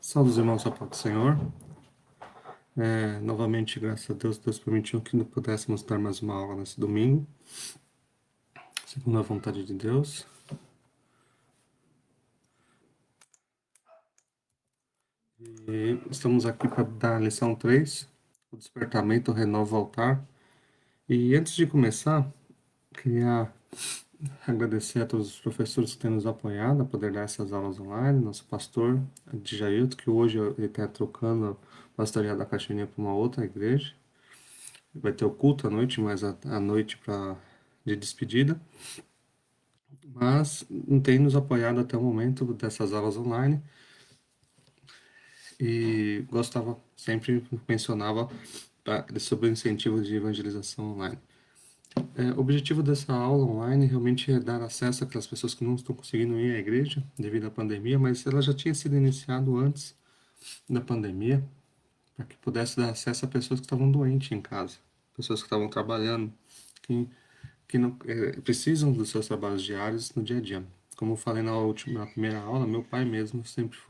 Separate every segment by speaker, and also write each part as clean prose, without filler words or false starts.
Speaker 1: Salve os irmãos, a paz do Senhor. Novamente, graças a Deus, Deus permitiu que não pudéssemos dar mais uma aula nesse domingo, segundo a vontade de Deus. E estamos aqui para dar a lição 3, o despertamento renova o altar. E antes de começar, queria agradecer a todos os professores que têm nos apoiado a poder dar essas aulas online, nosso pastor, Djailton, que hoje ele está trocando a pastoria da Caixinha para uma outra igreja. Vai ter o culto à noite, mas a noite de despedida. Mas não tem nos apoiado até o momento dessas aulas online e gostava, sempre mencionava sobre o incentivo de evangelização online. O objetivo dessa aula online realmente é dar acesso àquelas pessoas que não estão conseguindo ir à igreja devido à pandemia, mas ela já tinha sido iniciado antes da pandemia, para que pudesse dar acesso a pessoas que estavam doentes em casa, pessoas que estavam trabalhando, que não precisam dos seus trabalhos diários no dia a dia. Como eu falei na primeira aula, meu pai mesmo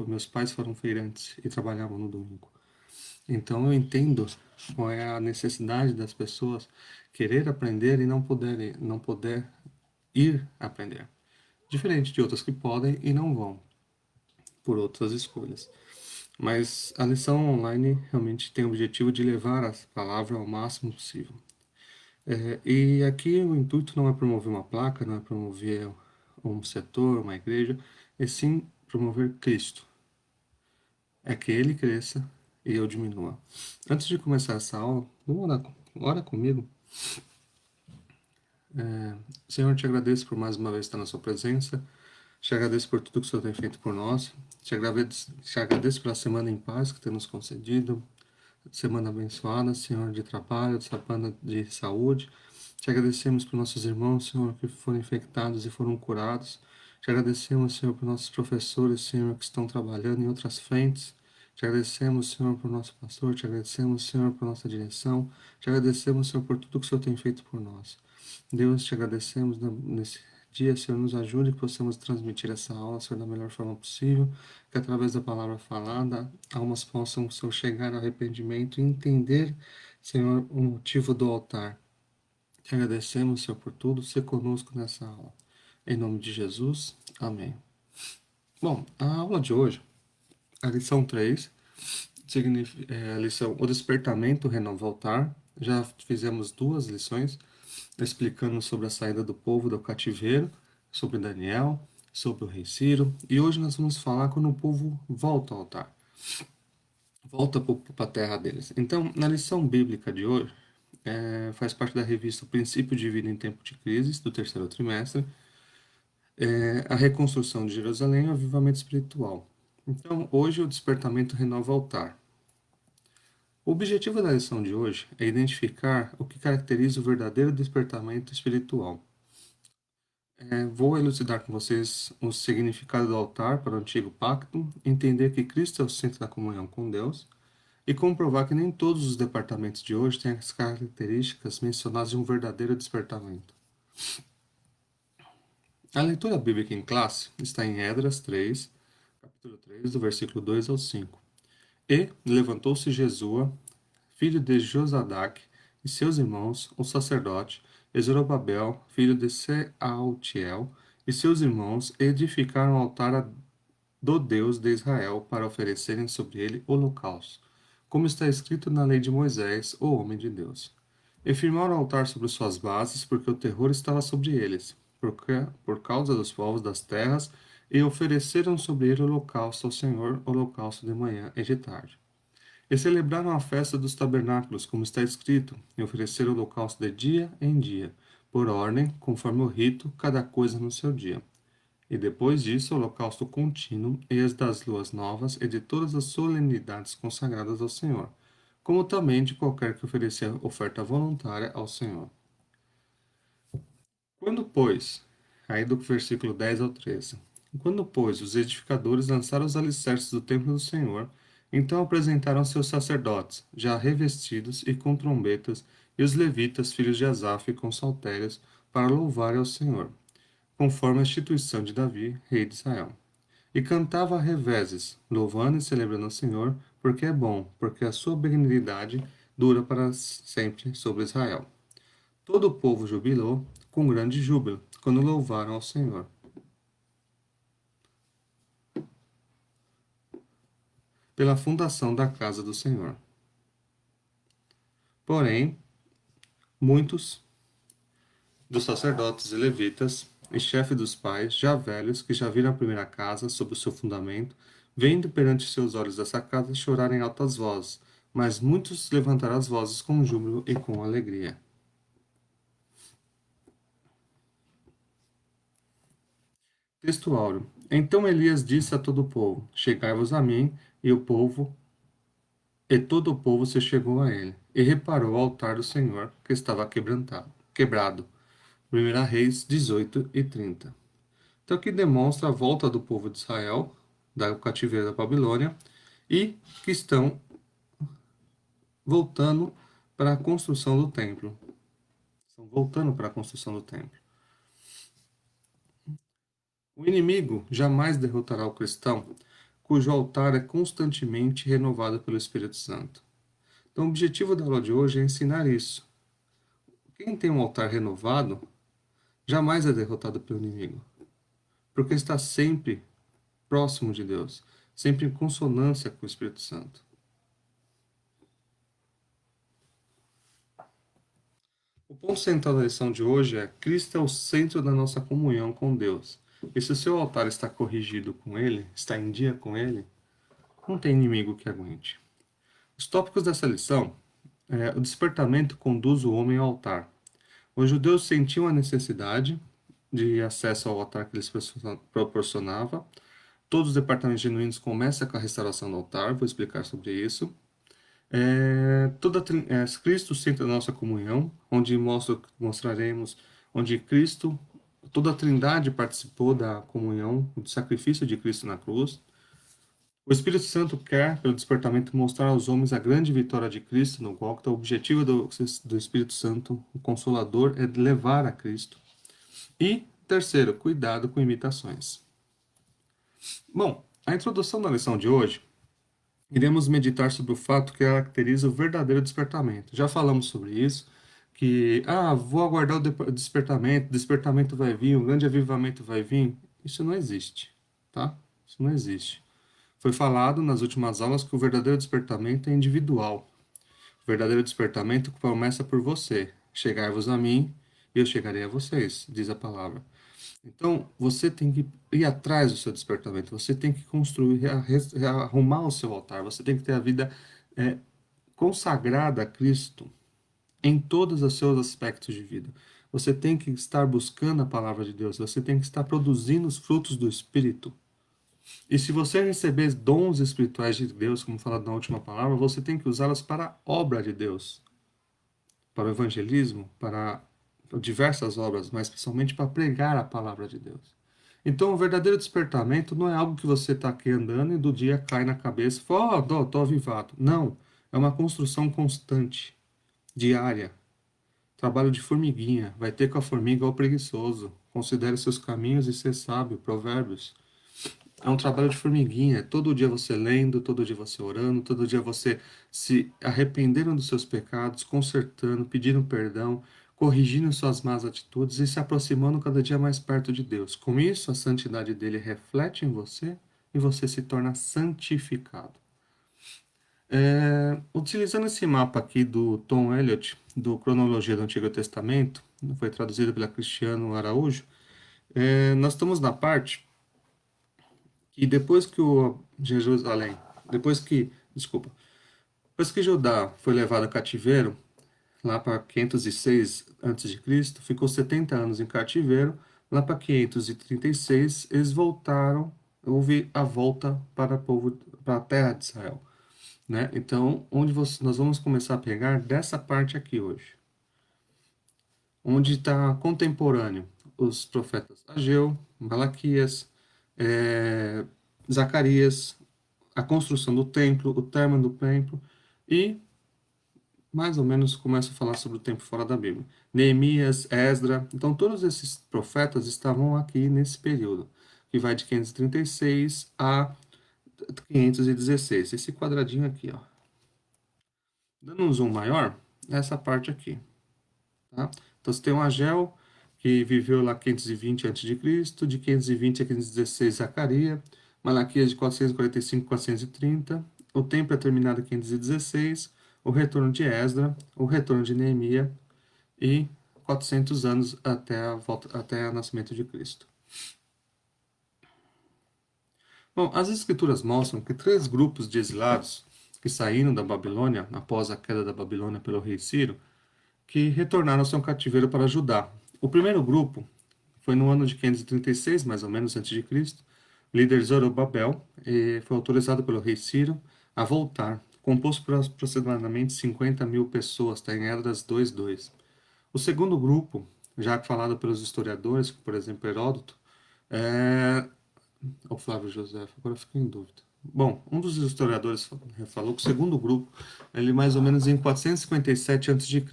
Speaker 1: meus pais foram feirantes e trabalhavam no domingo. Então eu entendo qual é a necessidade das pessoas querer aprender e não poder ir aprender. Diferente de outras que podem e não vão, por outras escolhas. Mas a lição online realmente tem o objetivo de levar a palavra ao máximo possível. E aqui o intuito não é promover uma placa, não é promover um setor, uma igreja, e sim promover Cristo. É que Ele cresça e eu diminua. Antes de começar essa aula, ora comigo. Senhor, te agradeço por mais uma vez estar na sua presença. Te agradeço por tudo que o Senhor tem feito por nós. Te agradeço pela semana em paz que tem nos concedido. Semana abençoada, Senhor, de trabalho, semana de saúde. Te agradecemos por nossos irmãos, Senhor, que foram infectados e foram curados. Te agradecemos, Senhor, por nossos professores, Senhor, que estão trabalhando em outras frentes. Te agradecemos, Senhor, por nosso pastor. Te agradecemos, Senhor, por nossa direção. Te agradecemos, Senhor, por tudo que o Senhor tem feito por nós. Deus, te agradecemos nesse dia, Senhor, nos ajude que possamos transmitir essa aula, Senhor, da melhor forma possível, que através da palavra falada, almas possam, Senhor, chegar ao arrependimento e entender, Senhor, o motivo do altar. Te agradecemos, Senhor, por tudo, ser conosco nessa aula. Em nome de Jesus, amém. Bom, a aula de hoje, a lição 3, a lição O Despertamento Renova o Altar. Já fizemos 2 lições explicando sobre a saída do povo do cativeiro, sobre Daniel, sobre o rei Ciro, e hoje nós vamos falar quando o povo volta ao altar, volta para a terra deles. Então, na lição bíblica de hoje, faz parte da revista O Princípio de Vida em Tempo de Crises, do terceiro trimestre, a reconstrução de Jerusalém e o avivamento espiritual. Então, hoje o despertamento renova o altar. O objetivo da lição de hoje é identificar o que caracteriza o verdadeiro despertamento espiritual. Vou elucidar com vocês o significado do altar para o antigo pacto, entender que Cristo é o centro da comunhão com Deus e comprovar que nem todos os departamentos de hoje têm as características mencionadas de um verdadeiro despertamento. A leitura bíblica em classe está em Esdras 3, capítulo 3, do versículo 2 ao 5. E levantou-se Jesua, filho de Josadac, e seus irmãos, o sacerdote, e Zorobabel, filho de Sealtiel, e seus irmãos, edificaram o altar do Deus de Israel para oferecerem sobre ele holocausto, como está escrito na lei de Moisés, o homem de Deus. E firmaram o altar sobre suas bases, porque o terror estava sobre eles, por causa dos povos das terras, e ofereceram sobre ele holocausto ao Senhor, holocausto de manhã e de tarde. E celebraram a festa dos tabernáculos, como está escrito, e ofereceram holocausto de dia em dia, por ordem, conforme o rito, cada coisa no seu dia. E depois disso, o holocausto contínuo, e as das luas novas, e de todas as solenidades consagradas ao Senhor, como também de qualquer que oferecia oferta voluntária ao Senhor. Quando, pois, aí do versículo 10 ao 13, quando, pois, os edificadores lançaram os alicerces do templo do Senhor, então apresentaram seus sacerdotes, já revestidos e com trombetas, e os levitas, filhos de Asaf, com saltérios, para louvar ao Senhor, conforme a instituição de Davi, rei de Israel. E cantava a reveses, louvando e celebrando ao Senhor, porque é bom, porque a sua benignidade dura para sempre sobre Israel. Todo o povo jubilou com grande júbilo, quando louvaram ao Senhor. Pela fundação da casa do Senhor. Porém, muitos dos sacerdotes e levitas e chefe dos pais, já velhos, que já viram a primeira casa sob o seu fundamento, vendo perante seus olhos essa casa chorar em altas vozes, mas muitos levantaram as vozes com júbilo e com alegria. Texto áureo. Então Elias disse a todo o povo: Chegai-vos a mim, e todo o povo se chegou a ele, e reparou o altar do Senhor, que estava quebrado. 1 Reis 18:30. Então aqui demonstra a volta do povo de Israel, do cativeiro da Babilônia, e que estão voltando para a construção do templo. Estão voltando para a construção do templo. O inimigo jamais derrotará o cristão, cujo altar é constantemente renovado pelo Espírito Santo. Então, o objetivo da aula de hoje é ensinar isso. Quem tem um altar renovado jamais é derrotado pelo inimigo, porque está sempre próximo de Deus, sempre em consonância com o Espírito Santo. O ponto central da lição de hoje é: Cristo é o centro da nossa comunhão com Deus. E se o seu altar está corrigido com Ele, está em dia com Ele, não tem inimigo que aguente. Os tópicos dessa lição o despertamento conduz o homem ao altar. Os judeus sentiam a necessidade de acesso ao altar que lhes proporcionava. Todos os departamentos genuínos começam com a restauração do altar, vou explicar sobre isso. Cristo centro da nossa comunhão, onde mostraremos onde Cristo, toda a Trindade participou da comunhão, do sacrifício de Cristo na cruz. O Espírito Santo quer, pelo despertamento, mostrar aos homens a grande vitória de Cristo no Gólgota. O objetivo do Espírito Santo, o Consolador, é levar a Cristo. E, terceiro, cuidado com imitações. Bom, a introdução da lição de hoje, iremos meditar sobre o fato que caracteriza o verdadeiro despertamento. Já falamos sobre isso, que, vou aguardar o despertamento vai vir, um grande avivamento vai vir. Isso não existe, tá? Isso não existe. Foi falado nas últimas aulas que o verdadeiro despertamento é individual. O verdadeiro despertamento começa por você. Chegai-vos a mim e eu chegarei a vocês, diz a palavra. Então, você tem que ir atrás do seu despertamento, você tem que construir, arrumar o seu altar, você tem que ter a vida consagrada a Cristo em todos os seus aspectos de vida. Você tem que estar buscando a palavra de Deus, você tem que estar produzindo os frutos do Espírito. E se você receber dons espirituais de Deus, como falado na última palavra, você tem que usá-los para a obra de Deus, para o evangelismo, para diversas obras, mas principalmente para pregar a palavra de Deus. Então, o verdadeiro despertamento não é algo que você está aqui andando e do dia cai na cabeça e fala, estou avivado. Não, é uma construção constante, diária. Trabalho de formiguinha, vai ter com a formiga ou preguiçoso. Considere seus caminhos e ser sábio, Provérbios. É um trabalho de formiguinha. É todo dia você lendo, todo dia você orando, todo dia você se arrependendo dos seus pecados, consertando, pedindo perdão, corrigindo suas más atitudes e se aproximando cada dia mais perto de Deus. Com isso, a santidade dele reflete em você e você se torna santificado. Utilizando esse mapa aqui do Tom Elliott, do Cronologia do Antigo Testamento, foi traduzido pela Cristiano Araújo, nós estamos na parte que depois que o Jerusalém, depois que Judá foi levado a cativeiro, lá para 506 a.C., ficou 70 anos em cativeiro, lá para 536 eles voltaram, houve a volta para a terra de Israel, né? Então, nós vamos começar a pegar dessa parte aqui hoje, onde está contemporâneo os profetas Ageu, Malaquias, Zacarias, a construção do templo, o término do templo e mais ou menos começa a falar sobre o tempo fora da Bíblia. Neemias, Esdra, então todos esses profetas estavam aqui nesse período, que vai de 536 a 516, esse quadradinho aqui, ó. Dando um zoom maior, é essa parte aqui, tá? Então você tem o Ageu, que viveu lá 520 a.C., de 520 a 516 Zacarias, Malaquias de 445 a 430, o templo é terminado em 516, o retorno de Esdra, o retorno de Neemias e 400 anos até a volta, até o nascimento de Cristo. Bom, as escrituras mostram que três grupos de exilados que saíram da Babilônia após a queda da Babilônia pelo rei Ciro, que retornaram ao seu cativeiro para Judá. O primeiro grupo foi no ano de 536, mais ou menos antes de Cristo. O líder Zorobabel foi autorizado pelo rei Ciro a voltar, composto por aproximadamente 50 mil pessoas, está em Esdras 2:2. O segundo grupo, já falado pelos historiadores, por exemplo, Heródoto, é o Flávio José, agora eu fico em dúvida. Bom, um dos historiadores falou que o segundo grupo, ele mais ou menos em 457 a.C.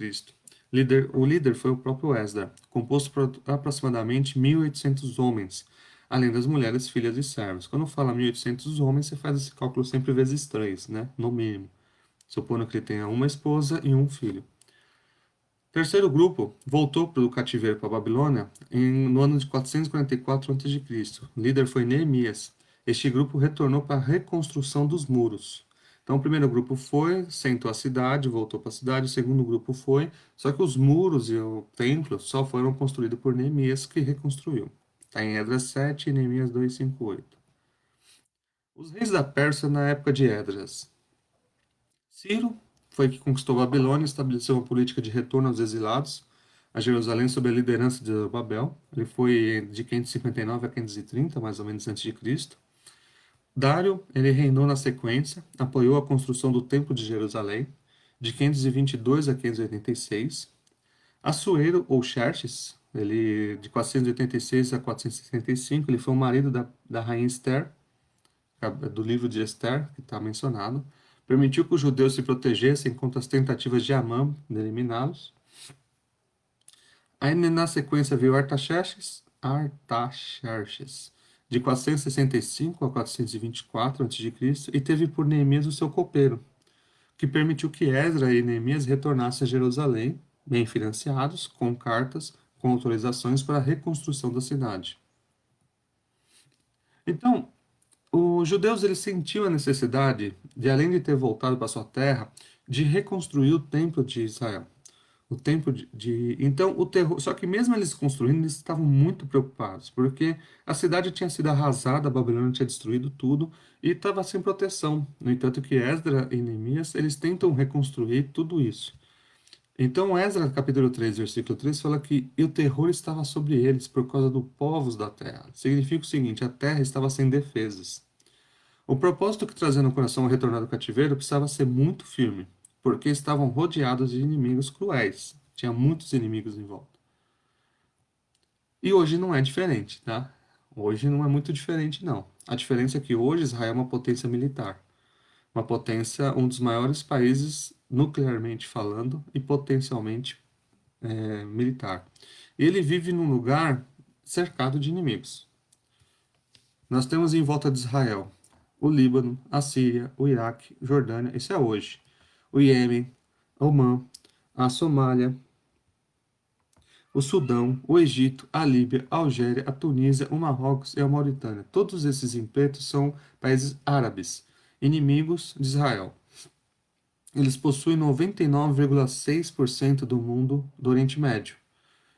Speaker 1: O líder foi o próprio Esdra, composto por aproximadamente 1.800 homens, além das mulheres, filhas e servos. Quando fala 1.800 homens, você faz esse cálculo sempre vezes 3, né? No mínimo. Supondo que ele tenha uma esposa e um filho. O terceiro grupo voltou do cativeiro para a Babilônia no ano de 444 a.C. O líder foi Neemias. Este grupo retornou para a reconstrução dos muros. Então, o primeiro grupo foi, sentou a cidade, voltou para a cidade. O segundo grupo foi, só que os muros e o templo só foram construídos por Neemias, que reconstruiu. Está em Esdras 7 e Neemias 2, 5, 8. Os reis da Pérsia na época de Esdras. Ciro foi que conquistou Babilônia e estabeleceu uma política de retorno aos exilados a Jerusalém sob a liderança de Zorobabel. Ele foi de 559 a 530, mais ou menos antes de Cristo. Dário, ele reinou na sequência, apoiou a construção do Templo de Jerusalém, de 522 a 586. Assuero, ou Xerxes, ele de 486 a 465, ele foi o marido da rainha Esther, do livro de Esther, que está mencionado, permitiu que os judeus se protegessem contra as tentativas de Amã de eliminá-los. Aí na sequência veio Artaxerxes, de 465 a 424 a.C., e teve por Neemias o seu copeiro, que permitiu que Esdra e Neemias retornassem a Jerusalém, bem financiados, com cartas, com autorizações para a reconstrução da cidade. Então, os judeus eles sentiam a necessidade de, além de ter voltado para sua terra, de reconstruir o templo de Israel. O templo então o terror, só que mesmo eles construindo, eles estavam muito preocupados, porque a cidade tinha sido arrasada, a Babilônia tinha destruído tudo e estava sem proteção. No entanto que Esdra e Neemias, eles tentam reconstruir tudo isso. Então, Esdras, capítulo 3, versículo 3, fala que e o terror estava sobre eles por causa dos povos da terra. Significa o seguinte, a terra estava sem defesas. O propósito que trazia no coração o retornado cativeiro precisava ser muito firme, porque estavam rodeados de inimigos cruéis. Tinha muitos inimigos em volta. E hoje não é diferente, tá? Hoje não é muito diferente, não. A diferença é que hoje Israel é uma potência militar. Uma potência, um dos maiores países, nuclearmente falando, e potencialmente militar. Ele vive num lugar cercado de inimigos. Nós temos em volta de Israel o Líbano, a Síria, o Iraque, Jordânia, isso é hoje. O Iêmen, Omã, a Somália, o Sudão, o Egito, a Líbia, a Algéria, a Tunísia, o Marrocos e a Mauritânia. Todos esses impérios são países árabes, inimigos de Israel. Eles possuem 99,6% do mundo do Oriente Médio.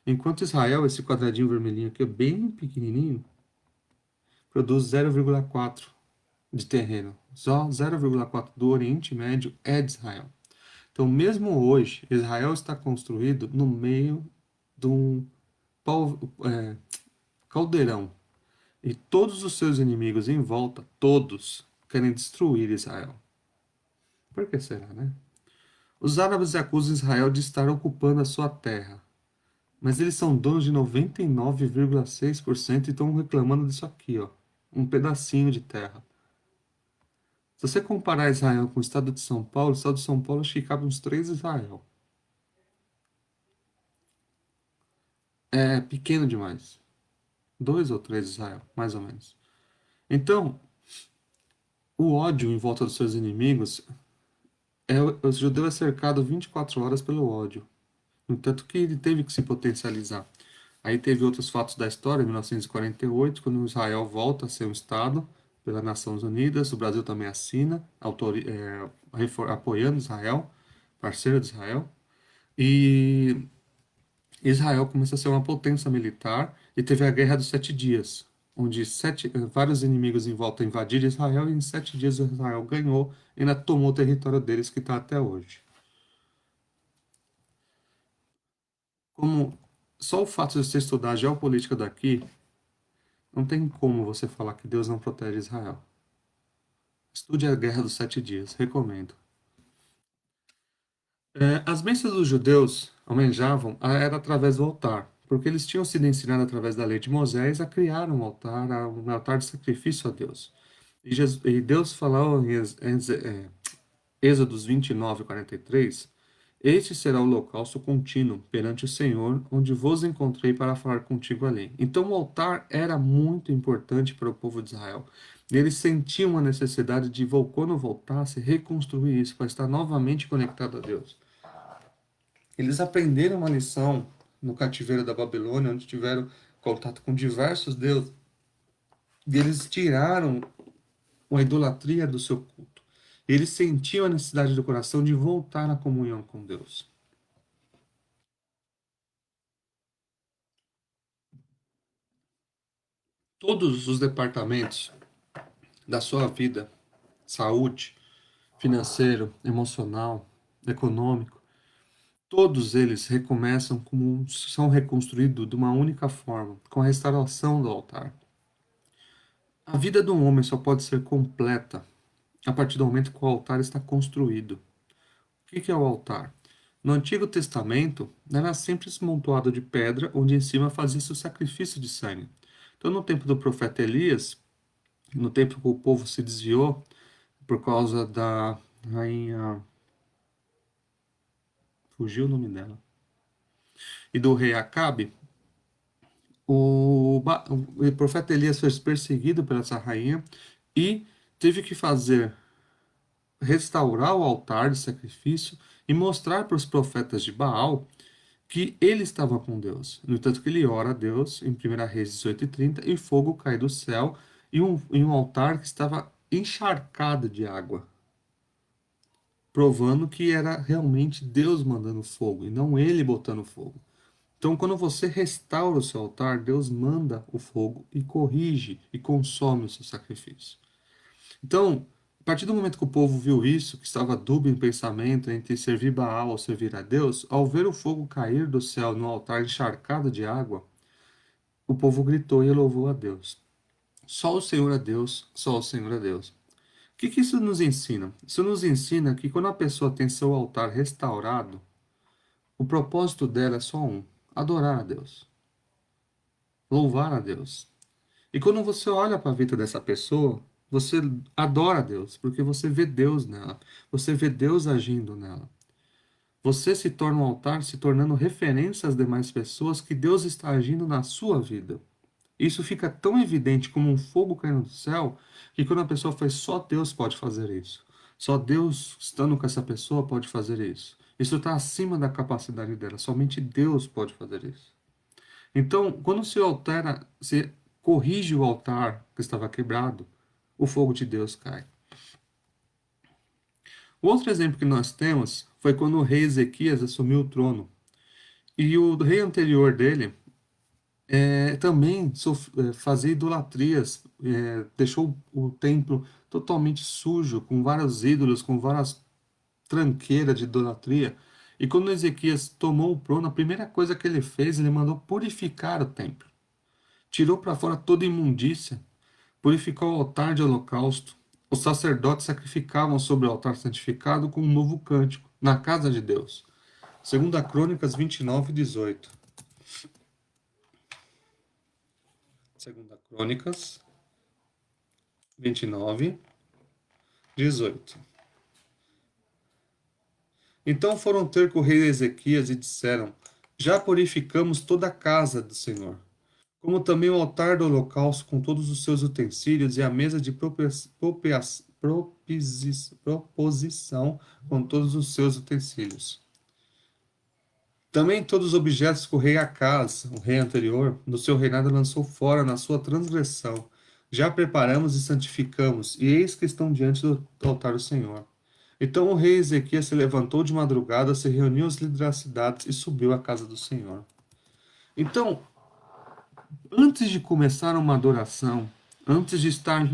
Speaker 1: Enquanto Israel, esse quadradinho vermelhinho aqui é bem pequenininho, produz 0,4 de terreno. Só 0,4 do Oriente Médio é de Israel. Então, mesmo hoje, Israel está construído no meio de um caldeirão. E todos os seus inimigos em volta, todos, querem destruir Israel. Por que será, né? Os árabes acusam Israel de estar ocupando a sua terra. Mas eles são donos de 99,6% e estão reclamando disso aqui, ó. Um pedacinho de terra. Se você comparar Israel com o estado de São Paulo, o estado de São Paulo acho que cabe uns três Israel. É pequeno demais. Dois ou três Israel, mais ou menos. Então, o ódio em volta dos seus inimigos, o judeu é cercado 24 horas pelo ódio. No entanto que ele teve que se potencializar. Aí teve outros fatos da história, em 1948, quando Israel volta a ser um Estado pelas Nações Unidas, o Brasil também assina, apoiando Israel, parceiro de Israel, e Israel começa a ser uma potência militar, e teve a Guerra dos Sete Dias, onde vários inimigos em volta invadiram Israel, e em 7 dias Israel ganhou e ainda tomou o território deles, que está até hoje. Como só o fato de você estudar a geopolítica daqui, não tem como você falar que Deus não protege Israel. Estude a Guerra dos Sete Dias, recomendo. As bênçãos dos judeus almejavam era através do altar, porque eles tinham sido ensinados através da lei de Moisés a criar um altar de sacrifício a Deus. E Deus falou em Êxodos 29, 43, este será o holocausto contínuo perante o Senhor, onde vos encontrei para falar contigo ali. Então o altar era muito importante para o povo de Israel. E eles sentiam a necessidade de, quando voltasse, reconstruir isso, para estar novamente conectado a Deus. Eles aprenderam uma lição no cativeiro da Babilônia, onde tiveram contato com diversos deuses, e eles tiraram a idolatria do seu culto. Eles sentiam a necessidade do coração de voltar à comunhão com Deus. Todos os departamentos da sua vida, saúde, financeiro, emocional, econômico, todos eles recomeçam como são reconstruídos de uma única forma, com a restauração do altar. A vida de um homem só pode ser completa a partir do momento que o altar está construído. O que é o altar? No Antigo Testamento, era sempre esmontoado de pedra, onde em cima fazia-se o sacrifício de sangue. Então, no tempo do profeta Elias, no tempo que o povo se desviou por causa da rainha, fugiu o nome dela, e do rei Acabe, o profeta Elias foi perseguido pela essa rainha e teve que restaurar o altar de sacrifício e mostrar para os profetas de Baal que ele estava com Deus. No entanto que ele ora a Deus, em 1 Reis 18:30, e fogo cai do céu e um altar que estava encharcado de água, provando que era realmente Deus mandando fogo e não ele botando fogo. Então, quando você restaura o seu altar, Deus manda o fogo e corrige e consome o seu sacrifício. Então, a partir do momento que o povo viu isso, que estava dúbio em pensamento entre servir Baal ou servir a Deus, ao ver o fogo cair do céu no altar encharcado de água, o povo gritou e louvou a Deus. Só o Senhor é Deus, só o Senhor é Deus. O que isso nos ensina? Isso nos ensina que quando a pessoa tem seu altar restaurado, o propósito dela é só um: adorar a Deus, louvar a Deus. E quando você olha para a vida dessa pessoa, você adora a Deus, porque você vê Deus nela, você vê Deus agindo nela. Você se torna um altar, se tornando referência às demais pessoas que Deus está agindo na sua vida. Isso fica tão evidente como um fogo caindo do céu, que quando a pessoa faz, só Deus pode fazer isso. Só Deus, estando com essa pessoa, pode fazer isso. Isso está acima da capacidade dela. Somente Deus pode fazer isso. Então, quando se altera, se corrige o altar que estava quebrado, o fogo de Deus cai. O outro exemplo que nós temos foi quando o rei Ezequias assumiu o trono. E o rei anterior dele também fazia idolatrias, deixou o templo totalmente sujo, com vários ídolos, com várias tranqueiras de idolatria. E quando Ezequias tomou o trono, a primeira coisa que ele fez, ele mandou purificar o templo. Tirou para fora toda imundícia, purificou o altar de holocausto. Os sacerdotes sacrificavam sobre o altar santificado com um novo cântico, na casa de Deus. Segunda Crônicas 29:18. Segunda Crônicas 29, 18. Então foram ter com o rei Ezequias e disseram: Já purificamos toda a casa do Senhor, como também o altar do holocausto com todos os seus utensílios e a mesa de proposição com todos os seus utensílios. Também todos os objetos que o rei Acaz, o rei anterior, no seu reinado lançou fora na sua transgressão, já preparamos e santificamos, e eis que estão diante do altar do Senhor. Então o rei Ezequias se levantou de madrugada, se reuniu os líderes das cidades e subiu à casa do Senhor. Então, antes de começar uma adoração, antes de estar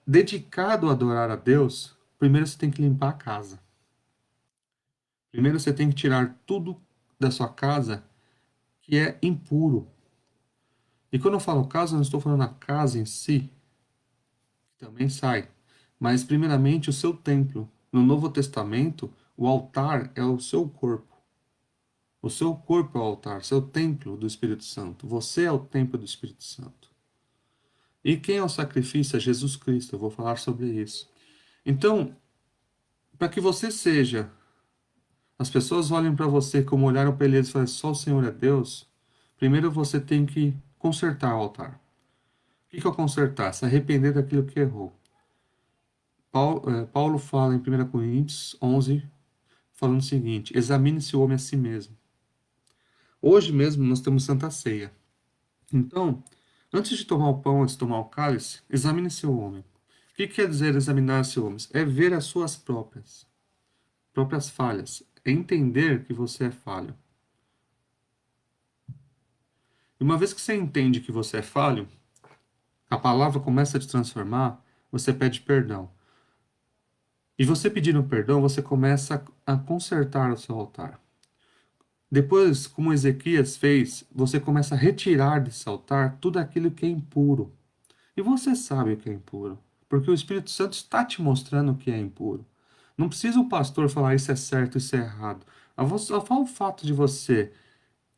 Speaker 1: dedicado a adorar a Deus, primeiro você tem que limpar a casa. Primeiro você tem que tirar tudo da sua casa que é impuro. E quando eu falo casa, eu não estou falando a casa em si, que também sai, mas primeiramente o seu templo. No Novo Testamento, o altar é o seu corpo. O seu corpo é o altar, seu templo do Espírito Santo. Você é o templo do Espírito Santo. E quem é o sacrifício? É Jesus Cristo. Eu vou falar sobre isso. Então, para que você seja, as pessoas olhem para você como olharam para ele e falam, só o Senhor é Deus. Primeiro você tem que consertar o altar. O que é consertar? Se arrepender daquilo que errou. Paulo fala em 1 Coríntios 11, falando o seguinte: examine-se o homem a si mesmo. Hoje mesmo nós temos Santa Ceia. Então, antes de tomar o pão, antes de tomar o cálice, examine-se o homem. O que quer dizer examinar-se o homem? É ver as suas próprias falhas. É entender que você é falho. E uma vez que você entende que você é falho, a palavra começa a te transformar, você pede perdão. E você pedindo perdão, você começa a consertar o seu altar. Depois, como Ezequias fez, você começa a retirar desse altar tudo aquilo que é impuro. E você sabe o que é impuro, porque o Espírito Santo está te mostrando o que é impuro. Não precisa o pastor falar isso é certo, isso é errado. Só o fato de você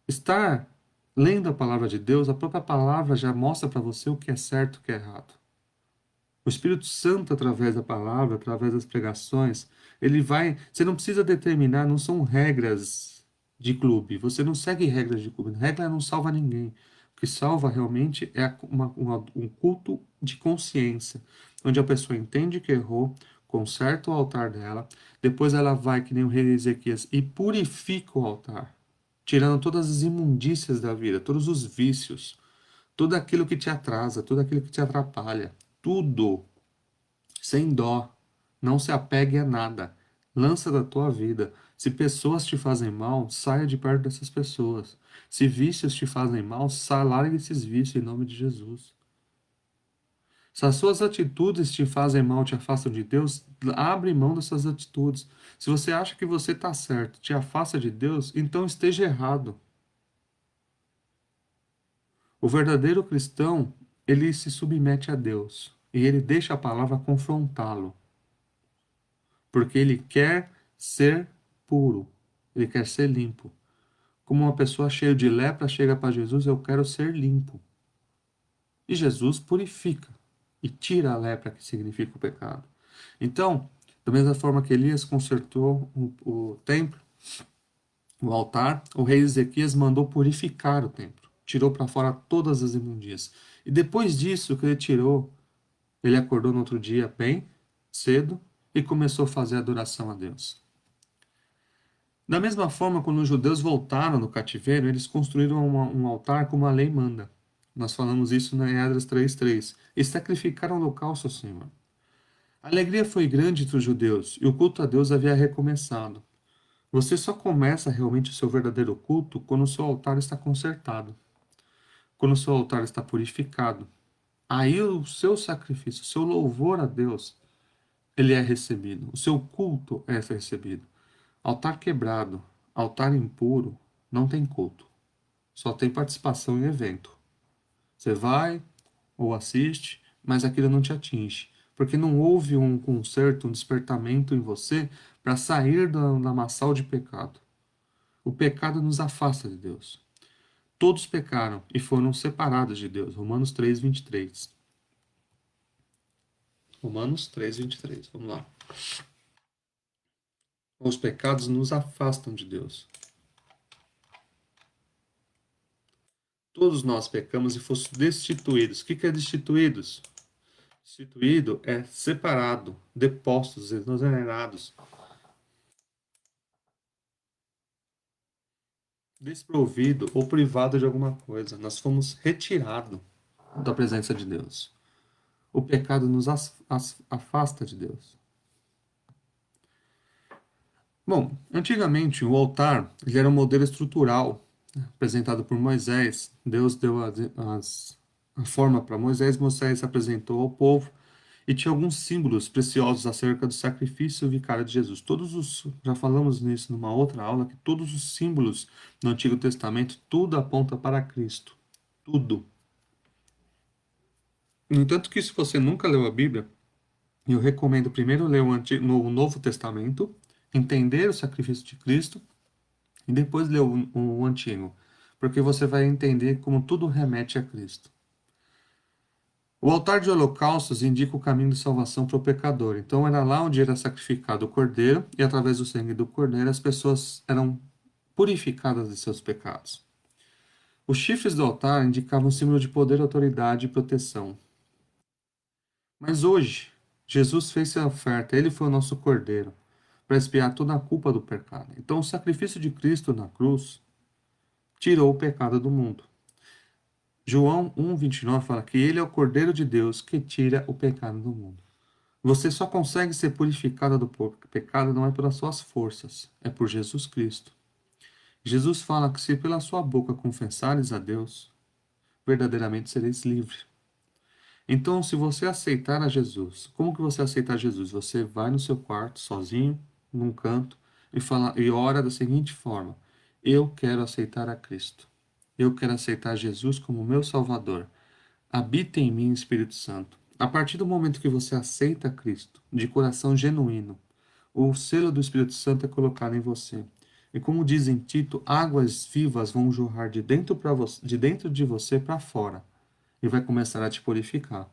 Speaker 1: estar lendo a palavra de Deus, a própria palavra já mostra para você o que é certo e o que é errado. O Espírito Santo, através da palavra, através das pregações, ele vai. Você não precisa determinar, não são regras de clube. Você não segue regras de clube. Regra não salva ninguém. O que salva realmente é um culto de consciência, onde a pessoa entende que errou, conserta o altar dela, depois ela vai, que nem o rei Ezequias, e purifica o altar, tirando todas as imundícias da vida, todos os vícios, tudo aquilo que te atrasa, tudo aquilo que te atrapalha. Tudo, sem dó. Não se apegue a nada. Lança da tua vida. Se pessoas te fazem mal, saia de perto dessas pessoas. Se vícios te fazem mal, largue esses vícios em nome de Jesus. Se as suas atitudes te fazem mal, te afastam de Deus, abre mão dessas atitudes. Se você acha que você está certo, te afasta de Deus, então esteja errado. O verdadeiro cristão, ele se submete a Deus e ele deixa a palavra confrontá-lo, porque ele quer ser puro, ele quer ser limpo. Como uma pessoa cheia de lepra chega para Jesus, eu quero ser limpo. E Jesus purifica e tira a lepra que significa o pecado. Então, da mesma forma que Elias consertou o templo, o altar, o rei Ezequias mandou purificar o templo, tirou para fora todas as imundícias. E depois disso que ele tirou, ele acordou no outro dia bem cedo e começou a fazer adoração a Deus. Da mesma forma, quando os judeus voltaram do cativeiro, eles construíram um altar como a lei manda. Nós falamos isso na Esdras 3:3. E sacrificaram holocausto ao Senhor. A alegria foi grande entre os judeus, e o culto a Deus havia recomeçado. Você só começa realmente o seu verdadeiro culto quando o seu altar está consertado, quando o seu altar está purificado. Aí o seu sacrifício, o seu louvor a Deus, ele é recebido. O seu culto é recebido. Altar quebrado, altar impuro, não tem culto. Só tem participação em evento. Você vai ou assiste, mas aquilo não te atinge. Porque não houve um conserto, um despertamento em você para sair da lamaçal de pecado. O pecado nos afasta de Deus. Todos pecaram e foram separados de Deus. Romanos 3:23. Romanos 3:23. Vamos lá. Os pecados nos afastam de Deus. Todos nós pecamos e fomos destituídos. O que é destituídos? Destituído é separado, depostos, exonerados, desprovido ou privado de alguma coisa. Nós fomos retirados da presença de Deus. O pecado nos afasta de Deus. Bom, antigamente o altar ele era um modelo estrutural, né, apresentado por Moisés. Deus deu a forma para Moisés, Moisés apresentou ao povo e tinha alguns símbolos preciosos acerca do sacrifício vicário de Jesus. Já falamos nisso numa outra aula, que todos os símbolos no Antigo Testamento, tudo aponta para Cristo. Tudo. No entanto que se você nunca leu a Bíblia, eu recomendo primeiro ler o Novo Testamento, entender o sacrifício de Cristo e depois ler o Antigo, porque você vai entender como tudo remete a Cristo. O altar de holocaustos indica o caminho de salvação para o pecador. Então era lá onde era sacrificado o cordeiro e através do sangue do cordeiro as pessoas eram purificadas de seus pecados. Os chifres do altar indicavam um símbolo de poder, autoridade e proteção. Mas hoje, Jesus fez a oferta, ele foi o nosso cordeiro, para expiar toda a culpa do pecado. Então, o sacrifício de Cristo na cruz tirou o pecado do mundo. João 1,29 fala que ele é o cordeiro de Deus que tira o pecado do mundo. Você só consegue ser purificado do pecado não é pelas suas forças, é por Jesus Cristo. Jesus fala que se pela sua boca confessares a Deus, verdadeiramente sereis livre. Então, se você aceitar a Jesus, como que você aceita Jesus? Você vai no seu quarto, sozinho, num canto, e ora da seguinte forma: eu quero aceitar a Cristo. Eu quero aceitar Jesus como meu Salvador. Habita em mim, Espírito Santo. A partir do momento que você aceita Cristo, de coração genuíno, o selo do Espírito Santo é colocado em você. E como diz em Tito, águas vivas vão jorrar de dentro de você para fora e vai começar a te purificar.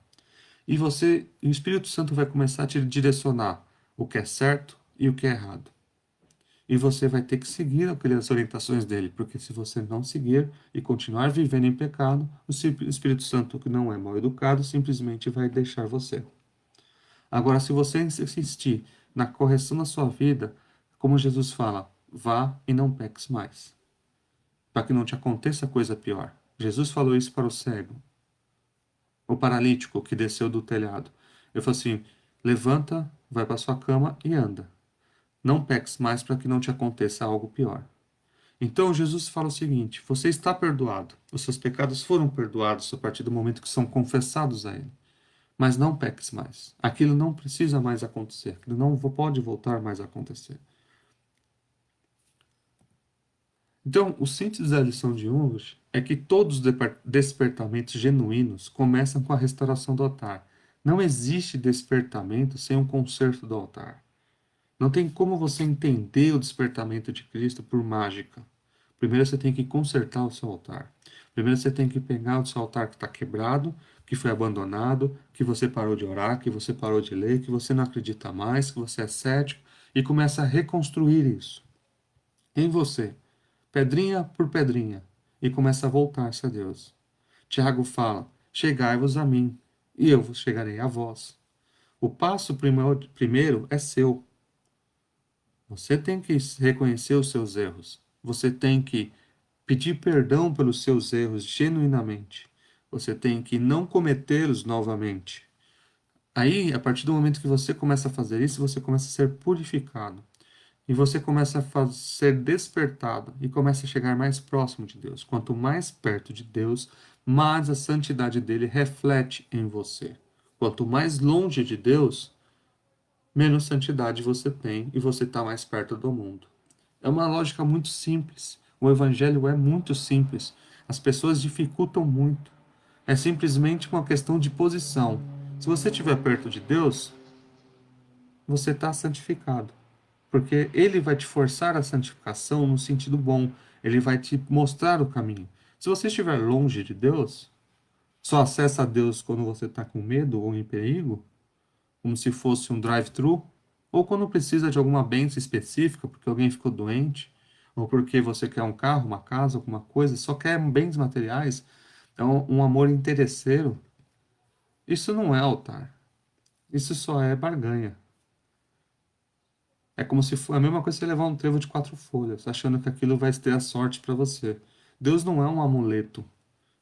Speaker 1: O Espírito Santo vai começar a te direcionar o que é certo e o que é errado. E você vai ter que seguir aquelas orientações dele, porque se você não seguir e continuar vivendo em pecado, o Espírito Santo, que não é mal educado, simplesmente vai deixar você. Agora, se você insistir na correção da sua vida, como Jesus fala, vá e não peques mais, para que não te aconteça coisa pior. Jesus falou isso para o cego, o paralítico que desceu do telhado. Ele falou assim: levanta, vai para sua cama e anda. Não peques mais para que não te aconteça algo pior. Então Jesus fala o seguinte: você está perdoado, os seus pecados foram perdoados a partir do momento que são confessados a Ele. Mas não peques mais. Aquilo não precisa mais acontecer, aquilo não pode voltar mais a acontecer. Então, o síntese da lição de hoje é que todos os despertamentos genuínos começam com a restauração do altar. Não existe despertamento sem um conserto do altar. Não tem como você entender o despertamento de Cristo por mágica. Primeiro você tem que consertar o seu altar. Primeiro você tem que pegar o seu altar que está quebrado, que foi abandonado, que você parou de orar, que você parou de ler, que você não acredita mais, que você é cético, e começa a reconstruir isso em você, pedrinha por pedrinha, e começa a voltar-se a Deus. Tiago fala: chegai-vos a mim, e eu vos chegarei a vós. O passo primeiro é seu. Você tem que reconhecer os seus erros. Você tem que pedir perdão pelos seus erros genuinamente. Você tem que não cometê-los novamente. Aí, a partir do momento que você começa a fazer isso, você começa a ser purificado. E você começa a ser despertado e começa a chegar mais próximo de Deus. Quanto mais perto de Deus, mais a santidade dele reflete em você. Quanto mais longe de Deus, menos santidade você tem e você está mais perto do mundo. É uma lógica muito simples. O evangelho é muito simples. As pessoas dificultam muito. É simplesmente uma questão de posição. Se você estiver perto de Deus, você está santificado. Porque Ele vai te forçar a santificação no sentido bom. Ele vai te mostrar o caminho. Se você estiver longe de Deus, só acessa a Deus quando você está com medo ou em perigo, como se fosse um drive-thru, ou quando precisa de alguma bênção específica, porque alguém ficou doente, ou porque você quer um carro, uma casa, alguma coisa, só quer bens materiais, então um amor interesseiro, isso não é altar. Isso só é barganha. É como se for a mesma coisa que você levar um trevo de 4 folhas, achando que aquilo vai ter a sorte para você. Deus não é um amuleto.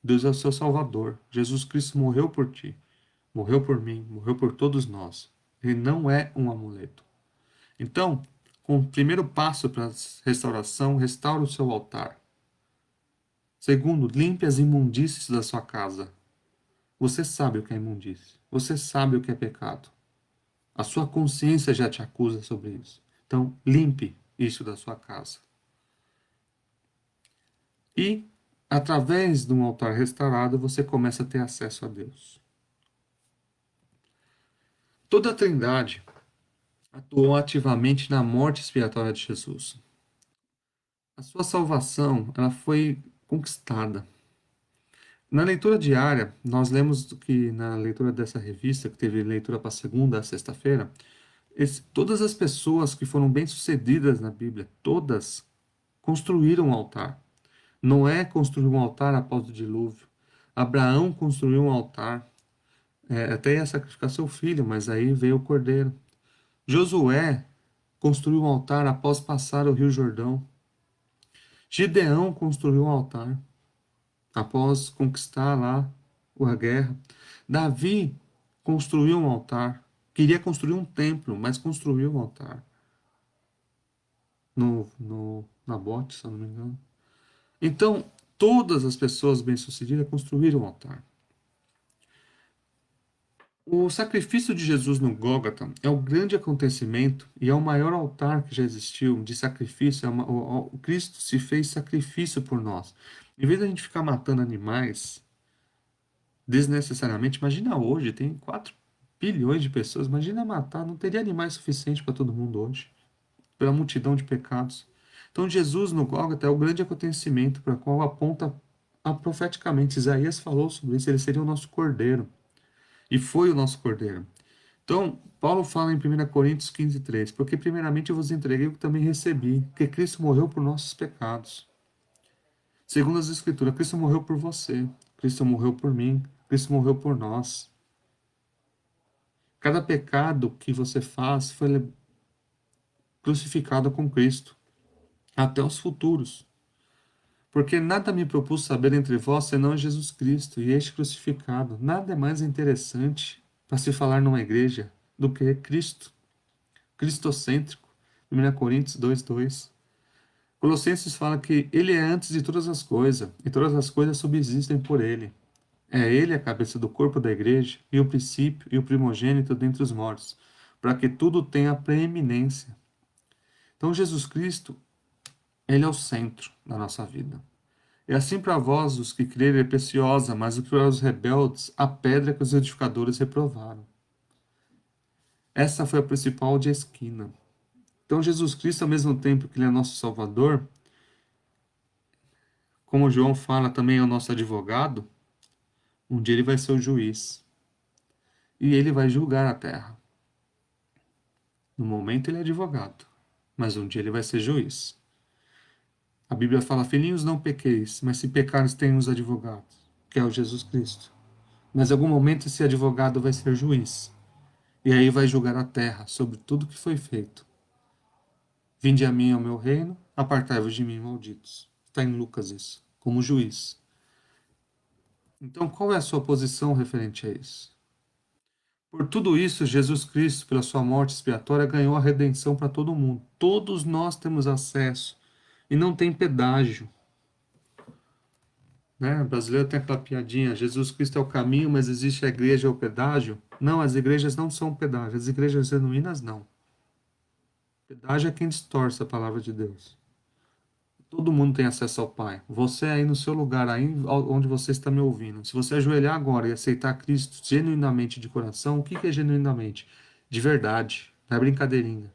Speaker 1: Deus é o seu Salvador. Jesus Cristo morreu por ti, morreu por mim, morreu por todos nós. Ele não é um amuleto. Então, com o primeiro passo para a restauração, restaure o seu altar. Segundo, limpe as imundícies da sua casa. Você sabe o que é imundície. Você sabe o que é pecado. A sua consciência já te acusa sobre isso. Então, limpe isso da sua casa. E, através de um altar restaurado, você começa a ter acesso a Deus. Toda a Trindade atuou ativamente na morte expiatória de Jesus. A sua salvação, ela foi conquistada. Na leitura diária, nós lemos que na leitura dessa revista, que teve leitura para segunda a sexta-feira, todas as pessoas que foram bem-sucedidas na Bíblia, todas construíram um altar. Noé construiu um altar após o dilúvio. Abraão construiu um altar. Até ia sacrificar seu filho, mas aí veio o cordeiro. Josué construiu um altar após passar o Rio Jordão. Gideão construiu um altar após conquistar lá a guerra. Davi construiu um altar. Queria construir um templo, mas construiu um altar. No Nabote, se eu não me engano. Então, todas as pessoas bem-sucedidas construíram um altar. O sacrifício de Jesus no Gólgota é o grande acontecimento e é o maior altar que já existiu de sacrifício. O Cristo se fez sacrifício por nós. Em vez de a gente ficar matando animais desnecessariamente, imagina hoje, tem 4 bilhões de pessoas, imagina matar, não teria animais suficiente para todo mundo hoje, pela multidão de pecados. Então Jesus no Gólgota é o grande acontecimento para o qual aponta profeticamente. Isaías falou sobre isso, ele seria o nosso cordeiro. E foi o nosso cordeiro. Então, Paulo fala em 1 Coríntios 15:3, porque primeiramente eu vos entreguei o que também recebi, que Cristo morreu por nossos pecados. Segundo as Escrituras, Cristo morreu por você, Cristo morreu por mim, Cristo morreu por nós. Cada pecado que você faz foi crucificado com Cristo, até os futuros. Porque nada me propus saber entre vós senão Jesus Cristo e este crucificado. Nada é mais interessante para se falar numa igreja do que Cristo. Cristocêntrico. 1 Coríntios 2:2. Colossenses fala que ele é antes de todas as coisas, e todas as coisas subsistem por ele. É ele a cabeça do corpo da igreja, e o princípio e o primogênito dentre os mortos, para que tudo tenha preeminência. Então Jesus Cristo, ele é o centro da nossa vida. E assim para vós, os que crerem, é preciosa, mas para os rebeldes, a pedra que os edificadores reprovaram. Essa foi a principal de esquina. Então Jesus Cristo, ao mesmo tempo que ele é nosso Salvador, como João fala, também é o nosso advogado, um dia ele vai ser o juiz. E ele vai julgar a terra. No momento ele é advogado, mas um dia ele vai ser juiz. A Bíblia fala, filhinhos, não pequeis, mas se pecares, tem os advogados, que é o Jesus Cristo. Mas em algum momento esse advogado vai ser juiz. E aí vai julgar a terra sobre tudo que foi feito. Vinde a mim ao meu reino, apartai-vos de mim, malditos. Está em Lucas isso, como juiz. Então, qual é a sua posição referente a isso? Por tudo isso, Jesus Cristo, pela sua morte expiatória, ganhou a redenção para todo mundo. Todos nós temos acesso. E não tem pedágio. Né? O brasileiro tem aquela piadinha, Jesus Cristo é o caminho, mas existe a igreja, é o pedágio. Não, as igrejas não são pedágio. As igrejas genuínas, não. Pedágio é quem distorce a palavra de Deus. Todo mundo tem acesso ao Pai. Você aí no seu lugar, aí onde você está me ouvindo. Se você ajoelhar agora e aceitar Cristo genuinamente de coração, o que é genuinamente? De verdade. Não é brincadeirinha.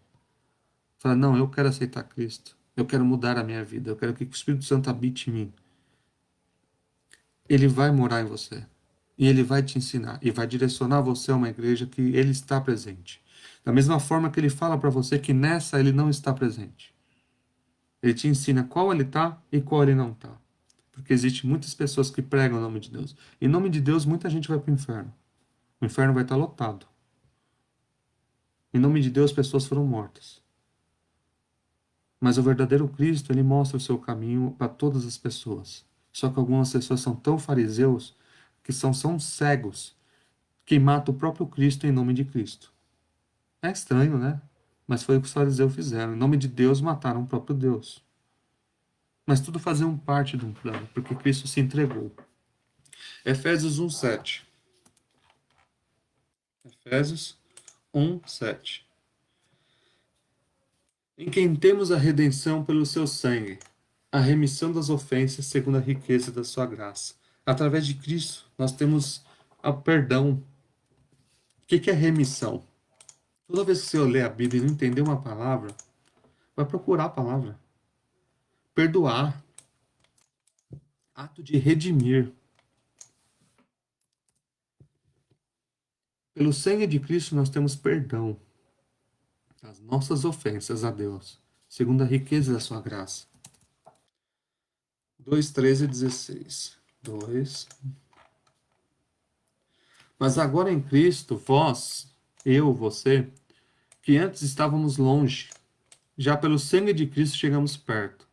Speaker 1: Fala, não, eu quero aceitar Cristo. Eu quero mudar a minha vida. Eu quero que o Espírito Santo habite em mim. Ele vai morar em você. E ele vai te ensinar e vai direcionar você a uma igreja que ele está presente. Da mesma forma que ele fala para você que nessa ele não está presente. Ele te ensina qual ele está e qual ele não está. Porque existe muitas pessoas que pregam o nome de Deus. Em nome de Deus, muita gente vai para o inferno. O inferno vai estar lotado. Em nome de Deus, pessoas foram mortas. Mas o verdadeiro Cristo, ele mostra o seu caminho para todas as pessoas. Só que algumas pessoas são tão fariseus que são cegos que matam o próprio Cristo em nome de Cristo. É estranho, né? Mas foi o que os fariseus fizeram. Em nome de Deus, mataram o próprio Deus. Mas tudo fazia parte de um plano, porque Cristo se entregou. Efésios 1:7. Efésios 1:7. Em quem temos a redenção pelo seu sangue, a remissão das ofensas segundo a riqueza da sua graça. Através de Cristo, nós temos o perdão. O que é remissão? Toda vez que você ler a Bíblia e não entender uma palavra, vai procurar a palavra. Perdoar. Ato de redimir. Pelo sangue de Cristo, nós temos perdão das nossas ofensas a Deus, segundo a riqueza da sua graça. 2:13-16. 2. Mas agora em Cristo, vós, eu, você, que antes estávamos longe, já pelo sangue de Cristo chegamos perto.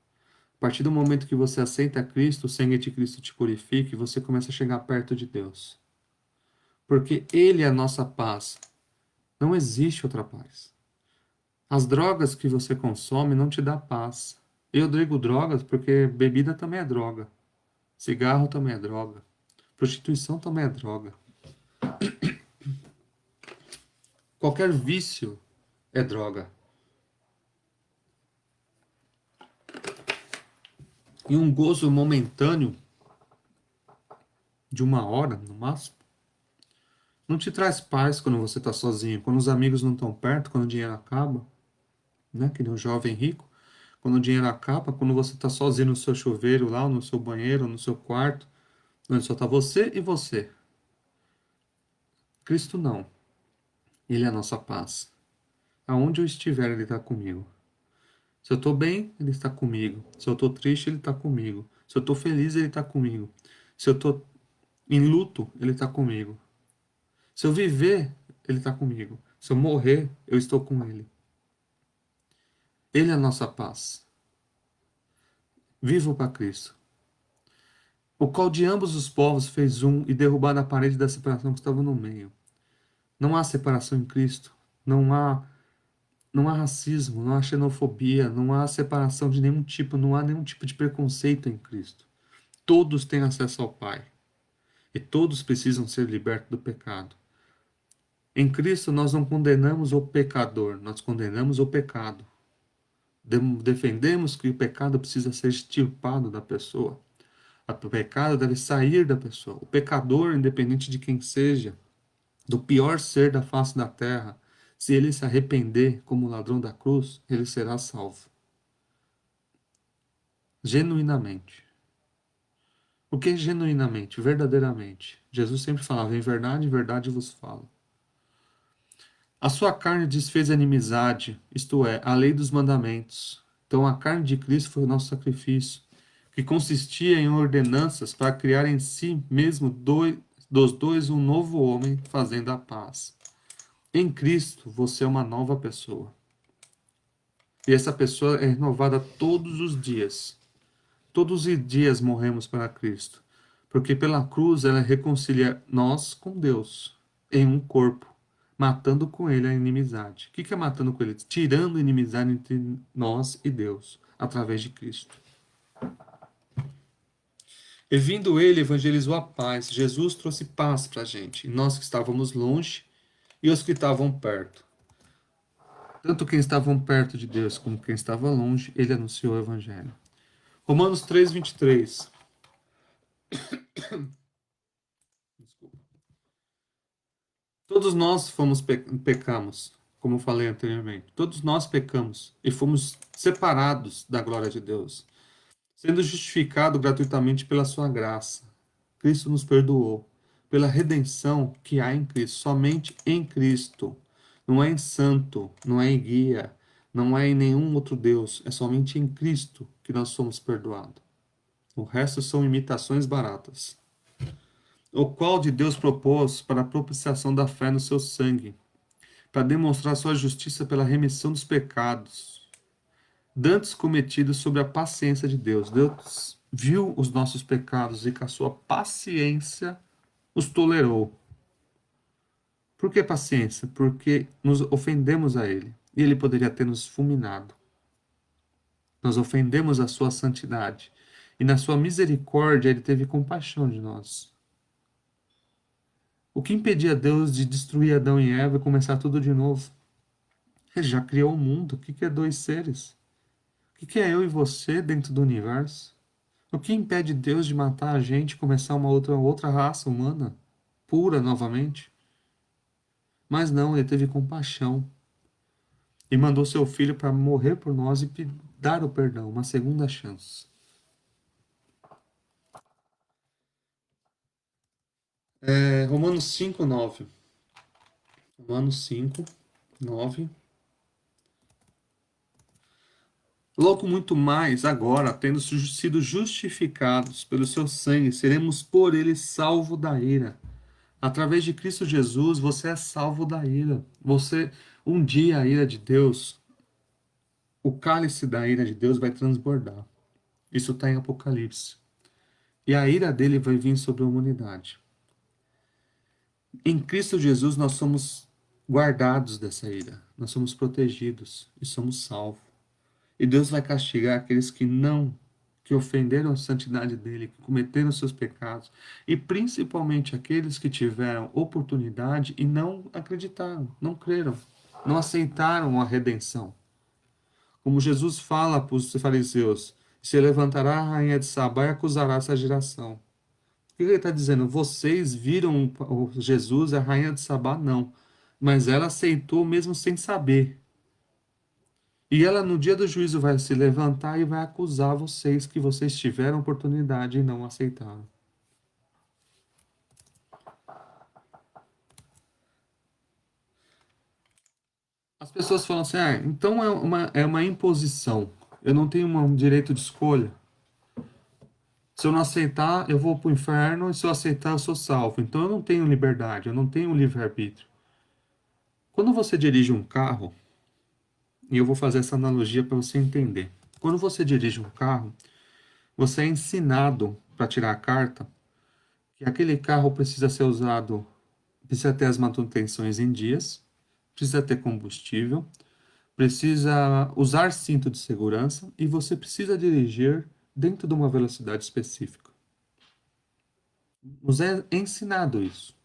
Speaker 1: A partir do momento que você aceita Cristo, o sangue de Cristo te purifica e você começa a chegar perto de Deus. Porque Ele é a nossa paz. Não existe outra paz. As drogas que você consome não te dá paz. Eu digo drogas porque bebida também é droga. Cigarro também é droga. Prostituição também é droga. Qualquer vício é droga. E um gozo momentâneo de uma hora, no máximo, não te traz paz quando você está sozinho, quando os amigos não estão perto, quando o dinheiro acaba, né? Que nem um jovem rico. Quando o dinheiro acaba, quando você está sozinho no seu chuveiro lá, ou no seu banheiro, ou no seu quarto, onde só está você e você. Cristo não. Ele é a nossa paz. Aonde eu estiver, Ele está comigo. Se eu estou bem, Ele está comigo. Se eu estou triste, Ele está comigo. Se eu estou feliz, Ele está comigo. Se eu estou em luto, Ele está comigo. Se eu viver, Ele está comigo. Se eu morrer, eu estou com Ele. Ele é a nossa paz. Vivo para Cristo. O qual de ambos os povos fez um e derrubar a parede da separação que estava no meio. Não há separação em Cristo. Não há racismo, não há xenofobia, não há separação de nenhum tipo, não há nenhum tipo de preconceito em Cristo. Todos têm acesso ao Pai. E todos precisam ser libertos do pecado. Em Cristo nós não condenamos o pecador, nós condenamos o pecado. Defendemos que o pecado precisa ser extirpado da pessoa. O pecado deve sair da pessoa. O pecador, independente de quem seja, do pior ser da face da terra, se ele se arrepender como o ladrão da cruz, ele será salvo. Genuinamente. O que é genuinamente? Verdadeiramente. Jesus sempre falava, em verdade vos falo. A sua carne desfez a inimizade, isto é, a lei dos mandamentos. Então a carne de Cristo foi o nosso sacrifício, que consistia em ordenanças para criar em si mesmo dos dois um novo homem, fazendo a paz. Em Cristo, você é uma nova pessoa. E essa pessoa é renovada todos os dias. Todos os dias morremos para Cristo. Porque pela cruz ela reconcilia nós com Deus em um corpo, matando com ele a inimizade. O que é matando com ele? Tirando a inimizade entre nós e Deus, através de Cristo. E vindo ele, evangelizou a paz. Jesus trouxe paz para a gente. E nós que estávamos longe e os que estavam perto. Tanto quem estavam perto de Deus como quem estava longe, ele anunciou o evangelho. Romanos 3:23. Desculpa. Todos nós pecamos, como eu falei anteriormente. Todos nós pecamos e fomos separados da glória de Deus, sendo justificado gratuitamente pela sua graça. Cristo nos perdoou. pela redenção que há em Cristo, somente em Cristo. Não é em santo, não é em guia, não é em nenhum outro Deus, é somente em Cristo que nós somos perdoados. O resto são imitações baratas. O qual de Deus propôs para a propiciação da fé no seu sangue, para demonstrar sua justiça pela remissão dos pecados, dantes cometidos sobre a paciência de Deus. Deus viu os nossos pecados e com a sua paciência os tolerou. Por que paciência? Porque nos ofendemos a Ele. E Ele poderia ter nos fulminado. Nós ofendemos a sua santidade. E na sua misericórdia Ele teve compaixão de nós. O que impedia Deus de destruir Adão e Eva e começar tudo de novo? Ele já criou o mundo. O que é dois seres? O que é eu e você dentro do universo? O que impede Deus de matar a gente e começar uma outra raça humana, pura novamente? Mas não, Ele teve compaixão e mandou seu filho para morrer por nós e dar o perdão, uma segunda chance. Romanos 5, 9. Romanos 5, 9. Logo muito mais, agora, tendo sido justificados pelo seu sangue, seremos por ele salvo da ira. Através de Cristo Jesus, você é salvo da ira. Você, um dia, a ira de Deus, o cálice da ira de Deus vai transbordar. Isso está em Apocalipse. E a ira dele vai vir sobre a humanidade. Em Cristo Jesus nós somos guardados dessa ira, nós somos protegidos e somos salvos. E Deus vai castigar aqueles que ofenderam a santidade dele, que cometeram seus pecados, e principalmente aqueles que tiveram oportunidade e não acreditaram, não creram, não aceitaram a redenção. Como Jesus fala para os fariseus, se levantará a rainha de Sabá e acusará essa geração. O que ele está dizendo? Vocês viram o Jesus, a rainha de Sabá? Não. Mas ela aceitou mesmo sem saber. E ela, no dia do juízo, vai se levantar e vai acusar vocês que vocês tiveram oportunidade e não aceitaram. As pessoas falam assim: então é uma imposição. Eu não tenho um direito de escolha. Se eu não aceitar, eu vou para o inferno, e se eu aceitar, eu sou salvo. Então eu não tenho liberdade, eu não tenho livre-arbítrio. Quando você dirige um carro, e eu vou fazer essa analogia para você entender. Quando você dirige um carro, você é ensinado para tirar a carta que aquele carro precisa ser usado, precisa ter as manutenções em dias, precisa ter combustível, precisa usar cinto de segurança e você precisa dirigir dentro de uma velocidade específica. Nos é ensinado isso.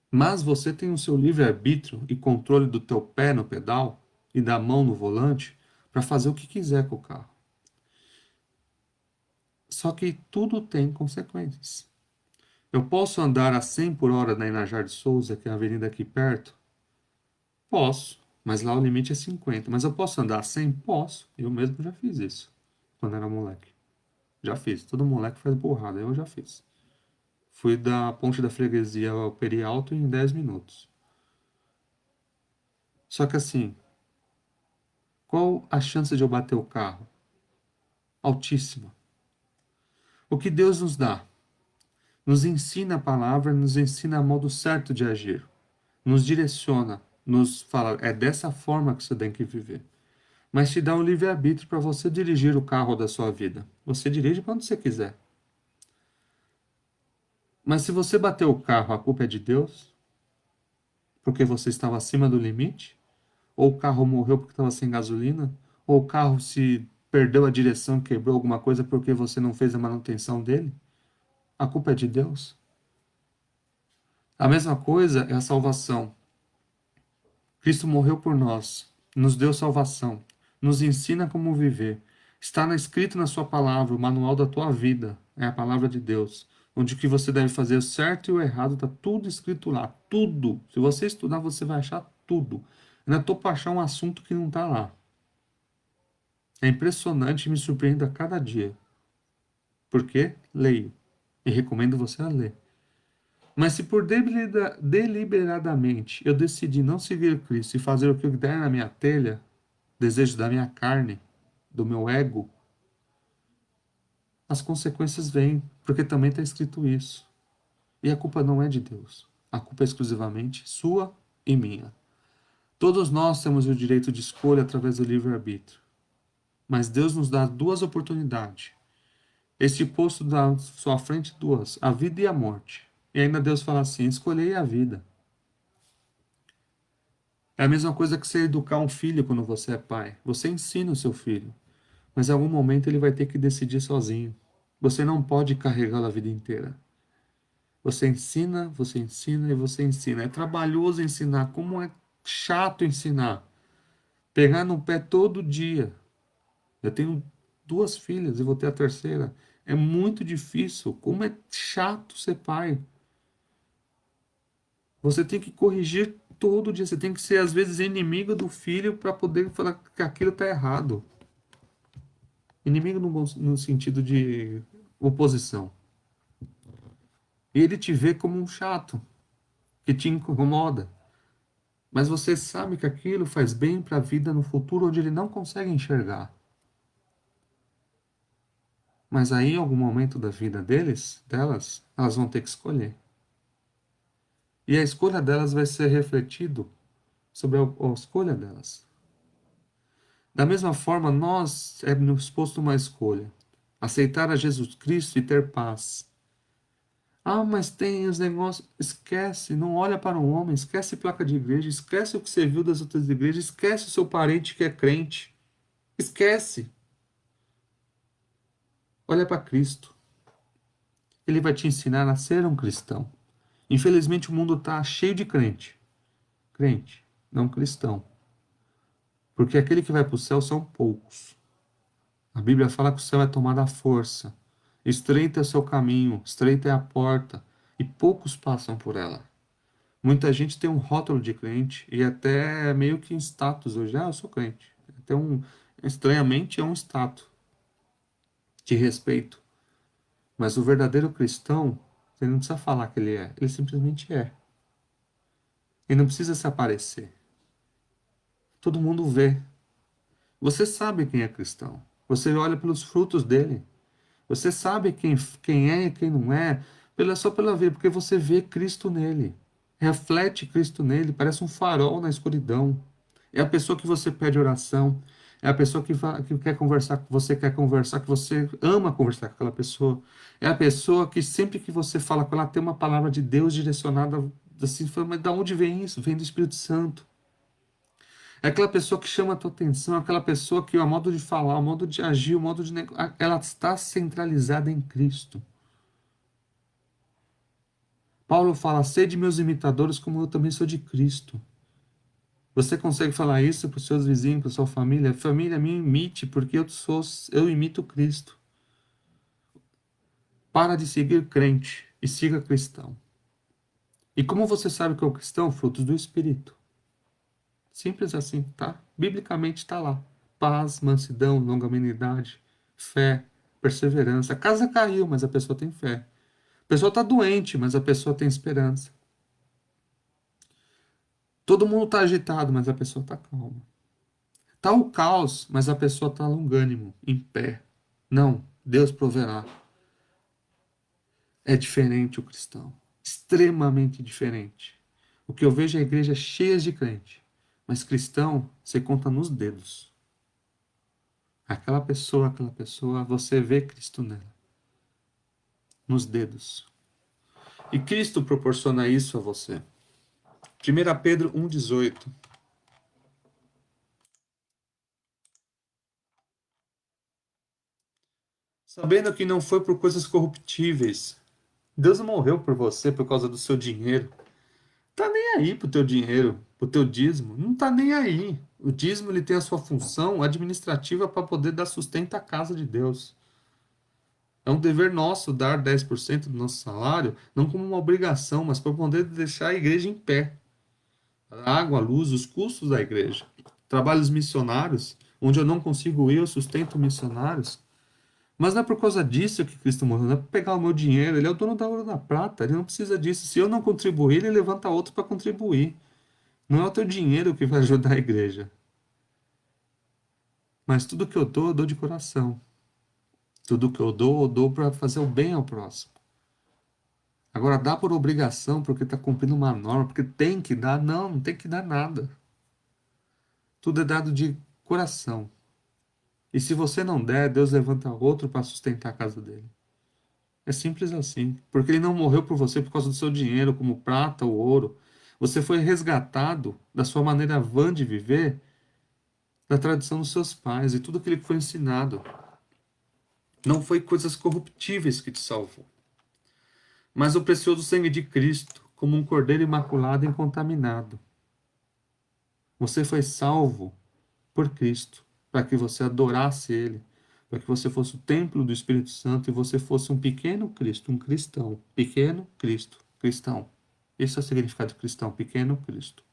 Speaker 1: Mas você tem o seu livre-arbítrio e controle do teu pé no pedal e da mão no volante para fazer o que quiser com o carro. Só que tudo tem consequências. Eu posso andar a 100 por hora na Inajar de Souza, que é a avenida aqui perto? Posso, mas lá o limite é 50. Mas eu posso andar a 100? Posso. Eu mesmo já fiz isso quando era moleque. Já fiz. Todo moleque faz burrada, eu já fiz. Fui da Ponte da Freguesia ao Perialto em 10 minutos. Só que assim, qual a chance de eu bater o carro? Altíssima. O que Deus nos dá? Nos ensina a palavra, nos ensina o modo certo de agir. Nos direciona, nos fala, é dessa forma que você tem que viver. Mas te dá um livre-arbítrio para você dirigir o carro da sua vida. Você dirige quando você quiser. Mas se você bater o carro, a culpa é de Deus? Porque você estava acima do limite? Ou o carro morreu porque estava sem gasolina? Ou o carro se perdeu a direção, quebrou alguma coisa porque você não fez a manutenção dele? A culpa é de Deus? A mesma coisa é a salvação. Cristo morreu por nós, nos deu salvação, nos ensina como viver. Está escrito na sua palavra, o manual da tua vida, é a palavra de Deus, onde o que você deve fazer o certo e o errado, está tudo escrito lá, tudo. Se você estudar, você vai achar tudo. Ainda estou para achar um assunto que não está lá. É impressionante e me surpreendo a cada dia. Porque leio e recomendo você a ler. Mas se por deliberadamente eu decidir não seguir Cristo e fazer o que der na minha telha, desejo da minha carne, do meu ego, as consequências vêm, porque também está escrito isso. E a culpa não é de Deus. A culpa é exclusivamente sua e minha. Todos nós temos o direito de escolha através do livre-arbítrio. Mas Deus nos dá duas oportunidades. Este posto dá à sua frente duas, a vida e a morte. E ainda Deus fala assim: escolhei a vida. É a mesma coisa que você educar um filho quando você é pai. Você ensina o seu filho, mas em algum momento ele vai ter que decidir sozinho. Você não pode carregá-lo a vida inteira. Você ensina e você ensina. É trabalhoso ensinar, como é chato ensinar. Pegar no pé todo dia. Eu tenho duas filhas e vou ter a terceira. É muito difícil. Como é chato ser pai. Você tem que corrigir todo dia. Você tem que ser, às vezes, inimigo do filho para poder falar que aquilo está errado. Inimigo no sentido de oposição. E ele te vê como um chato, que te incomoda. Mas você sabe que aquilo faz bem para a vida no futuro onde ele não consegue enxergar. Mas aí, em algum momento da vida delas, elas vão ter que escolher. E a escolha delas vai ser refletido sobre a escolha delas. Da mesma forma, nós é nos posto uma escolha: aceitar a Jesus Cristo e ter paz. Ah, mas tem os negócios. Esquece, não olha para o homem, esquece placa de igreja, esquece o que você viu das outras igrejas, esquece o seu parente que é crente. Esquece. Olha para Cristo. Ele vai te ensinar a ser um cristão. Infelizmente, o mundo está cheio de crente. Crente, não cristão. Porque aquele que vai para o céu são poucos. A Bíblia fala que o céu é tomado à força. Estreito é o seu caminho, estreita é a porta, e poucos passam por ela. Muita gente tem um rótulo de crente e até meio que em status hoje. Ah, eu sou crente. Até estranhamente é um status de respeito. Mas o verdadeiro cristão, ele não precisa falar que ele simplesmente é. Ele não precisa se aparecer. Todo mundo vê. Você sabe quem é cristão. Você olha pelos frutos dele. Você sabe quem é e quem não é, só pela vida, porque você vê Cristo nele. Reflete Cristo nele, parece um farol na escuridão. É a pessoa que você pede oração. É a pessoa que quer conversar com você, quer conversar, que você ama conversar com aquela pessoa. É a pessoa que sempre que você fala com ela, tem uma palavra de Deus direcionada assim, fala, mas da onde vem isso? Vem do Espírito Santo. É aquela pessoa que chama a tua atenção, aquela pessoa que o modo de falar, o modo de agir, o modo de ela está centralizada em Cristo. Paulo fala: sede meus imitadores, como eu também sou de Cristo. Você consegue falar isso para os seus vizinhos, para a sua família? Família, me imite, porque eu imito Cristo. Para de seguir crente e siga cristão. E como você sabe que é o cristão? Frutos do Espírito. Simples assim, tá? Biblicamente está lá. Paz, mansidão, longanimidade, fé, perseverança. A casa caiu, mas a pessoa tem fé. A pessoa está doente, mas a pessoa tem esperança. Todo mundo está agitado, mas a pessoa está calma. Tá o caos, mas a pessoa está longânimo, em pé. Não, Deus proverá. É diferente o cristão. Extremamente diferente. O que eu vejo é a igreja cheia de crente. Mas cristão, você conta nos dedos. Aquela pessoa, você vê Cristo nela. Nos dedos. E Cristo proporciona isso a você. 1 Pedro 1,18. Sabendo que não foi por coisas corruptíveis. Deus não morreu por você por causa do seu dinheiro. Tá nem aí pro teu dinheiro, pro teu dízimo. Não tá nem aí. O dízimo ele tem a sua função administrativa para poder dar sustento à casa de Deus. É um dever nosso dar 10% do nosso salário, não como uma obrigação, mas para poder deixar a igreja em pé. A água, a luz, os custos da igreja. Trabalhos missionários, onde eu não consigo ir, eu sustento missionários. Mas não é por causa disso que Cristo morreu, não é para pegar o meu dinheiro, ele é o dono da ouro e da prata, ele não precisa disso. Se eu não contribuir, ele levanta outro para contribuir. Não é o teu dinheiro que vai ajudar a igreja, mas tudo que eu dou de coração. Tudo que eu dou para fazer o bem ao próximo. Agora, dá por obrigação, porque está cumprindo uma norma, porque tem que dar, não, não tem que dar nada. Tudo é dado de coração. E se você não der, Deus levanta outro para sustentar a casa dele. É simples assim. Porque ele não morreu por você por causa do seu dinheiro, como prata ou ouro. Você foi resgatado da sua maneira vã de viver, da tradição dos seus pais e tudo aquilo que foi ensinado. Não foi coisas corruptíveis que te salvou, mas o precioso sangue de Cristo, como um cordeiro imaculado e incontaminado. Você foi salvo por Cristo, para que você adorasse Ele, para que você fosse o templo do Espírito Santo e você fosse um pequeno Cristo, um cristão. Pequeno Cristo, cristão. Esse é o significado de cristão, pequeno Cristo.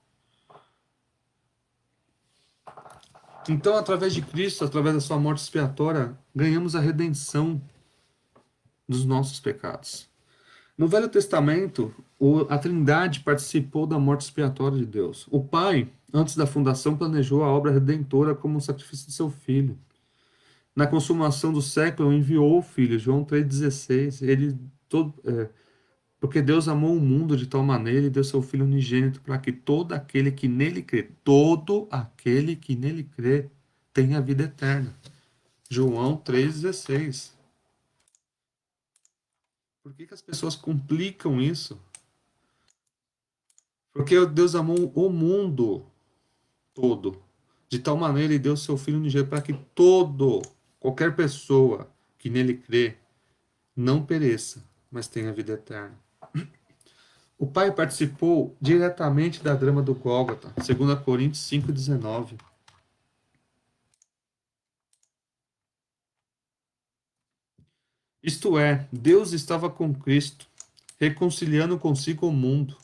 Speaker 1: Então, através de Cristo, através da sua morte expiatória, ganhamos a redenção dos nossos pecados. No Velho Testamento, a Trindade participou da morte expiatória de Deus. O Pai, antes da fundação, planejou a obra redentora como um sacrifício de seu Filho. Na consumação do século, enviou o Filho, João 3,16. Porque Deus amou o mundo de tal maneira e deu seu Filho unigênito para que todo aquele que nele crê, tenha vida eterna. João 3,16. Por que as pessoas complicam isso? Porque Deus amou o mundo todo. De tal maneira, ele deu seu Filho unigênito para que qualquer pessoa que nele crê, não pereça, mas tenha vida eterna. O Pai participou diretamente da drama do Gólgota, 2 Coríntios 5,19. Isto é, Deus estava com Cristo, reconciliando consigo o mundo,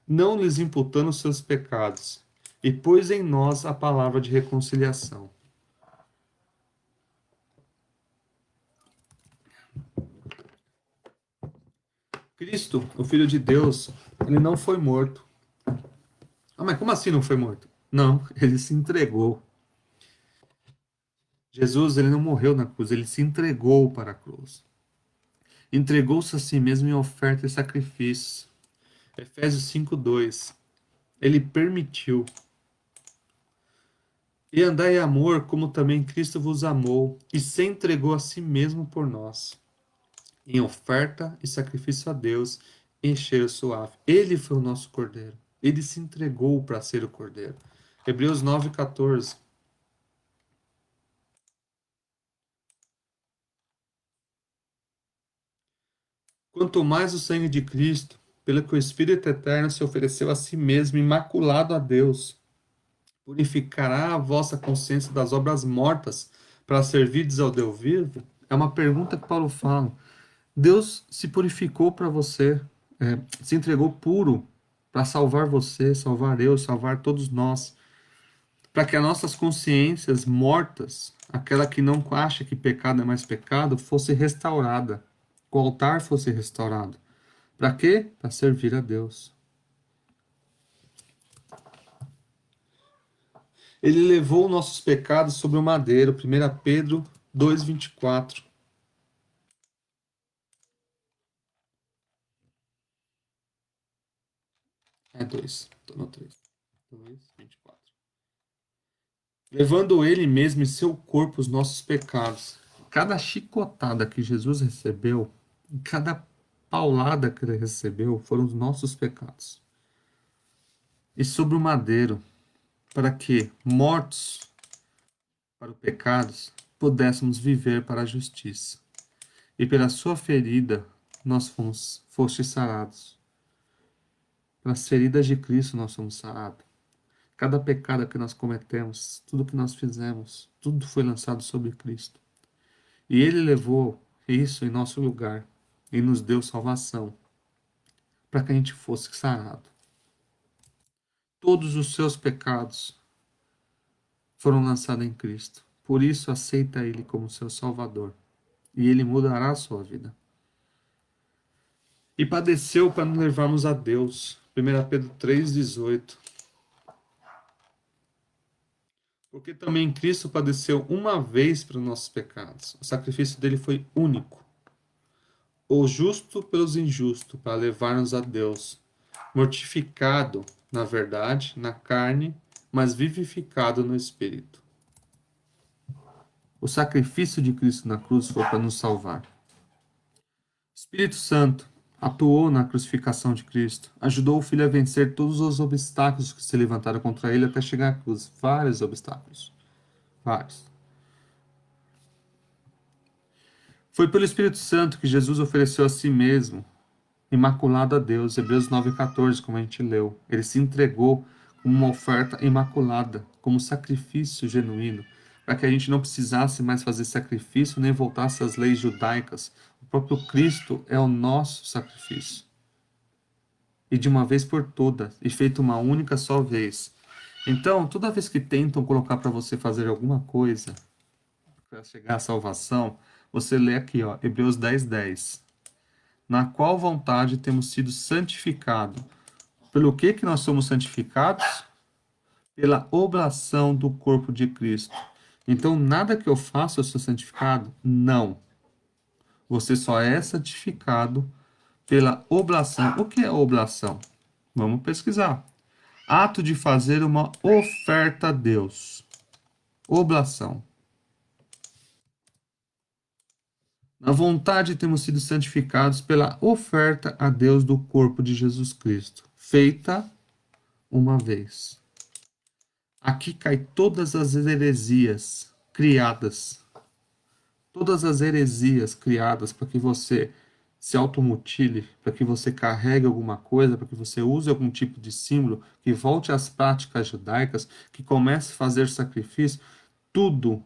Speaker 1: não lhes imputando seus pecados, e pôs em nós a palavra de reconciliação. Cristo, o Filho de Deus, ele não foi morto. Ah, mas como assim não foi morto? Não, ele se entregou. Jesus, ele não morreu na cruz, ele se entregou para a cruz. Entregou-se a si mesmo em oferta e sacrifício. Efésios 5:2. Ele permitiu. E andai em amor, como também Cristo vos amou, e se entregou a si mesmo por nós, em oferta e sacrifício a Deus, em cheiro suave. Ele foi o nosso cordeiro. Ele se entregou para ser o cordeiro. Hebreus 9:14. Quanto mais o sangue de Cristo, pelo que o Espírito Eterno se ofereceu a si mesmo, imaculado a Deus, purificará a vossa consciência das obras mortas para servirdes ao Deus vivo? É uma pergunta que Paulo fala. Deus se purificou para você, se entregou puro para salvar você, salvar eu, salvar todos nós, para que as nossas consciências mortas, aquela que não acha que pecado é mais pecado, fosse restaurada, que o altar fosse restaurado. Para quê? Para servir a Deus. Ele levou nossos pecados sobre o madeiro. 1 Pedro 2:24. É 2. Estou no 3. 2:24. Levando ele mesmo em seu corpo os nossos pecados. Cada chicotada que Jesus recebeu, cada paulada que ele recebeu, foram os nossos pecados. E sobre o madeiro, para que, mortos para os pecados, pudéssemos viver para a justiça. E pela sua ferida nós fostes sarados. Pelas feridas de Cristo nós somos sarados. Cada pecado que nós cometemos, tudo que nós fizemos, tudo foi lançado sobre Cristo. E Ele levou isso em nosso lugar e nos deu salvação para que a gente fosse sarado. Todos os seus pecados foram lançados em Cristo. Por isso aceita Ele como seu Salvador. e ele mudará a sua vida. E padeceu para nos levarmos a Deus. 1 Pedro 3,18. Porque também Cristo padeceu uma vez pelos nossos pecados. O sacrifício dele foi único. O justo pelos injustos, para levar-nos a Deus. Mortificado, na verdade, na carne, mas vivificado no espírito. O sacrifício de Cristo na cruz foi para nos salvar. O Espírito Santo atuou na crucificação de Cristo, ajudou o Filho a vencer todos os obstáculos que se levantaram contra ele até chegar à cruz. Vários obstáculos. Vários. Foi pelo Espírito Santo que Jesus ofereceu a si mesmo, imaculado a Deus, Hebreus 9,14, como a gente leu. Ele se entregou como uma oferta imaculada, como sacrifício genuíno, para que a gente não precisasse mais fazer sacrifício nem voltasse às leis judaicas. O próprio Cristo é o nosso sacrifício. E de uma vez por todas, e feito uma única só vez. Então, toda vez que tentam colocar para você fazer alguma coisa, para chegar à salvação, você lê aqui, ó, Hebreus 10:10. Na qual vontade temos sido santificados. Pelo que nós somos santificados? Pela oblação do corpo de Cristo. Então, nada que eu faça eu sou santificado? Não. Você só é santificado pela oblação. O que é oblação? Vamos pesquisar. Ato de fazer uma oferta a Deus. Oblação. Na vontade temos sido santificados pela oferta a Deus do corpo de Jesus Cristo, feita uma vez. Aqui cai todas as heresias criadas. Todas as heresias criadas para que você se automutile, para que você carregue alguma coisa, para que você use algum tipo de símbolo, que volte às práticas judaicas, que comece a fazer sacrifício, tudo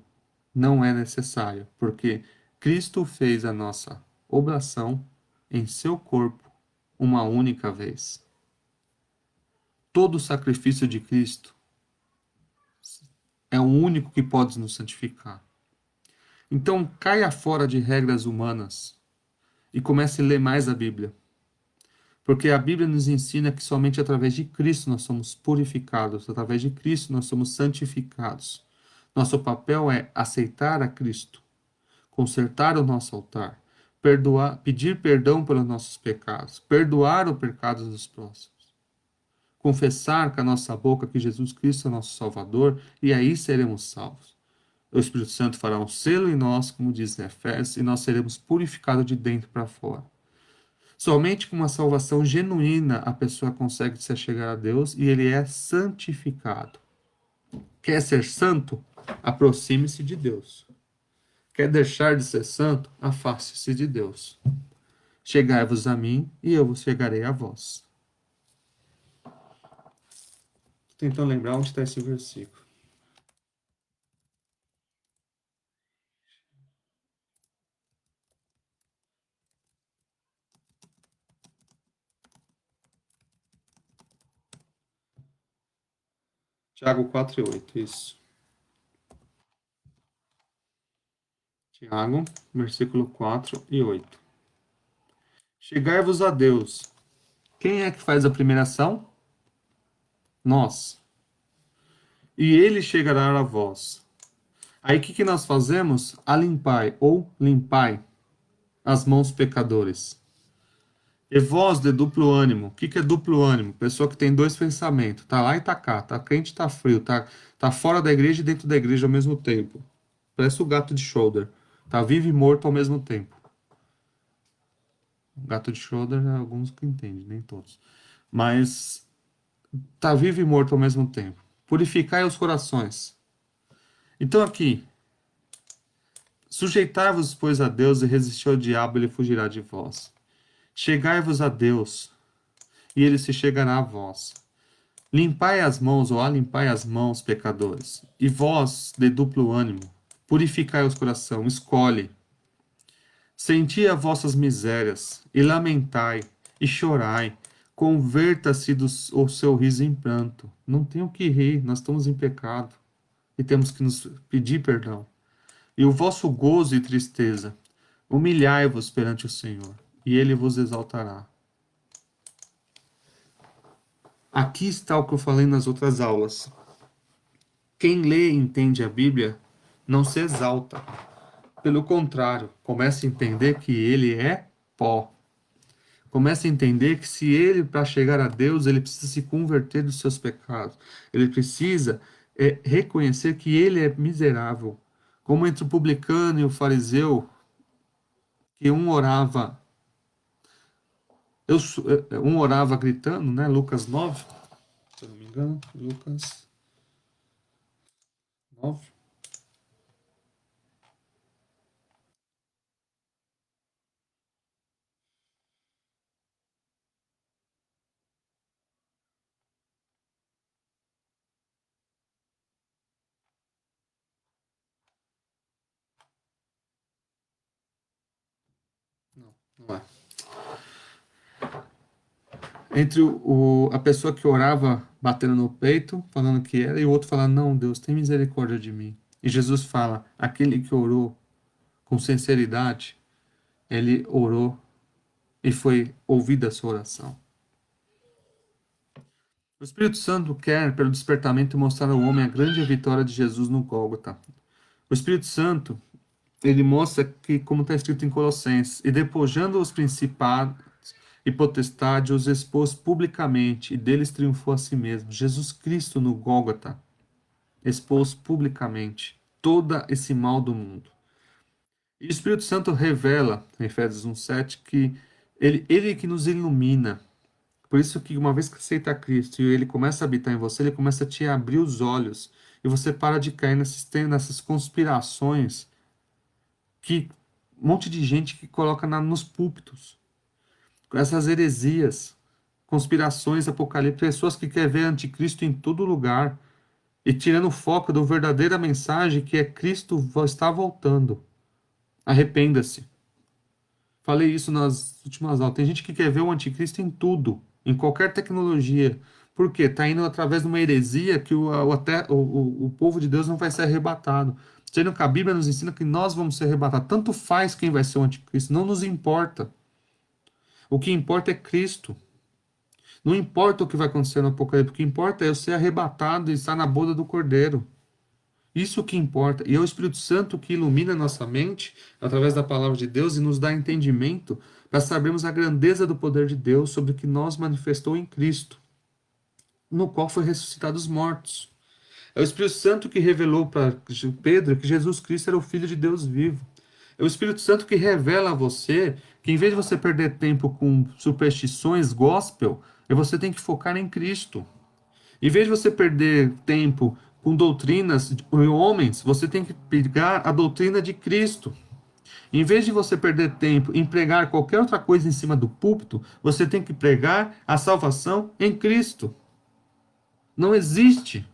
Speaker 1: não é necessário, porque Cristo fez a nossa oblação em seu corpo uma única vez. Todo o sacrifício de Cristo é o único que pode nos santificar. Então, caia fora de regras humanas e comece a ler mais a Bíblia. Porque a Bíblia nos ensina que somente através de Cristo nós somos purificados, através de Cristo nós somos santificados. Nosso papel é aceitar a Cristo, consertar o nosso altar, perdoar, pedir perdão pelos nossos pecados, perdoar os pecados dos próximos, confessar com a nossa boca que Jesus Cristo é nosso Salvador e aí seremos salvos. O Espírito Santo fará um selo em nós, como diz em Efésios, e nós seremos purificados de dentro para fora. Somente com uma salvação genuína a pessoa consegue se achegar a Deus e ele é santificado. Quer ser santo? Aproxime-se de Deus. Quer deixar de ser santo? Afaste-se de Deus. Chegai-vos a mim e eu vos chegarei a vós. Tô tentando lembrar onde está esse versículo. Tiago 4:8, isso. Tiago, versículo 4 e 8. Chegai-vos a Deus. Quem é que faz a primeira ação? Nós. E ele chegará a vós. Aí o que nós fazemos? Alimpai ou limpai as mãos pecadores. E vós de duplo ânimo. O que é duplo ânimo? Pessoa que tem dois pensamentos. Tá lá e tá cá. Tá quente e tá frio. Tá fora da igreja e dentro da igreja ao mesmo tempo. Parece o gato de Schrödinger. Tá vivo e morto ao mesmo tempo. O gato de Schrödinger, alguns que entendem, nem todos. Mas tá vivo e morto ao mesmo tempo. Purificai os corações. Então aqui, sujeitai-vos, pois, a Deus e resisti ao diabo, ele fugirá de vós. Chegai-vos a Deus, e ele se chegará a vós. Limpai as mãos, ou alimpai as mãos, pecadores. E vós, de duplo ânimo, purificai os coração, escolhe. Senti as vossas misérias, e lamentai, e chorai. Converta-se o seu riso em pranto. Não tem o que rir, nós estamos em pecado. E temos que nos pedir perdão. E o vosso gozo e tristeza. Humilhai-vos perante o Senhor, e ele vos exaltará. Aqui está o que eu falei nas outras aulas. Quem lê e entende a Bíblia não se exalta. Pelo contrário, começa a entender que ele é pó. Começa a entender que se ele, para chegar a Deus, ele precisa se converter dos seus pecados. Ele precisa reconhecer que ele é miserável. Como entre o publicano e o fariseu, que um orava gritando, né? Lucas 9, se eu não me engano, Lucas 9. Não, não é. Entre a pessoa que orava batendo no peito, falando que era, e o outro falando, não, Deus, tem misericórdia de mim. E Jesus fala, aquele que orou com sinceridade, ele orou e foi ouvida a sua oração. O Espírito Santo quer, pelo despertamento, mostrar ao homem a grande vitória de Jesus no Gólgota. O Espírito Santo, ele mostra que, como está escrito em Colossenses, e despojando os principados e potestades, os expôs publicamente, e deles triunfou a si mesmo. Jesus Cristo no Gólgota expôs publicamente todo esse mal do mundo. E o Espírito Santo revela, em Efésios 1,7, que ele que nos ilumina. Por isso que uma vez que aceita Cristo e ele começa a habitar em você, ele começa a te abrir os olhos e você para de cair nessas conspirações que um monte de gente que coloca nos púlpitos, com essas heresias, conspirações apocalípticas, pessoas que querem ver anticristo em todo lugar e tirando o foco da verdadeira mensagem que é Cristo está voltando. Arrependa-se. Falei isso nas últimas aulas. Tem gente que quer ver o anticristo em tudo, em qualquer tecnologia. Por quê? Está indo através de uma heresia que o povo de Deus não vai ser arrebatado. Sendo que a Bíblia nos ensina que nós vamos ser arrebatados. Tanto faz quem vai ser o anticristo, não nos importa. O que importa é Cristo. Não importa o que vai acontecer no Apocalipse, o que importa é eu ser arrebatado e estar na boda do Cordeiro. Isso que importa. E é o Espírito Santo que ilumina a nossa mente através da palavra de Deus e nos dá entendimento para sabermos a grandeza do poder de Deus sobre o que nós manifestou em Cristo, no qual foi ressuscitado os mortos. É o Espírito Santo que revelou para Pedro que Jesus Cristo era o Filho de Deus vivo. É o Espírito Santo que revela a você que em vez de você perder tempo com superstições gospel, você tem que focar em Cristo. Em vez de você perder tempo com doutrinas de homens, você tem que pegar a doutrina de Cristo. Em vez de você perder tempo em pregar qualquer outra coisa em cima do púlpito, você tem que pregar a salvação em Cristo. Não existe.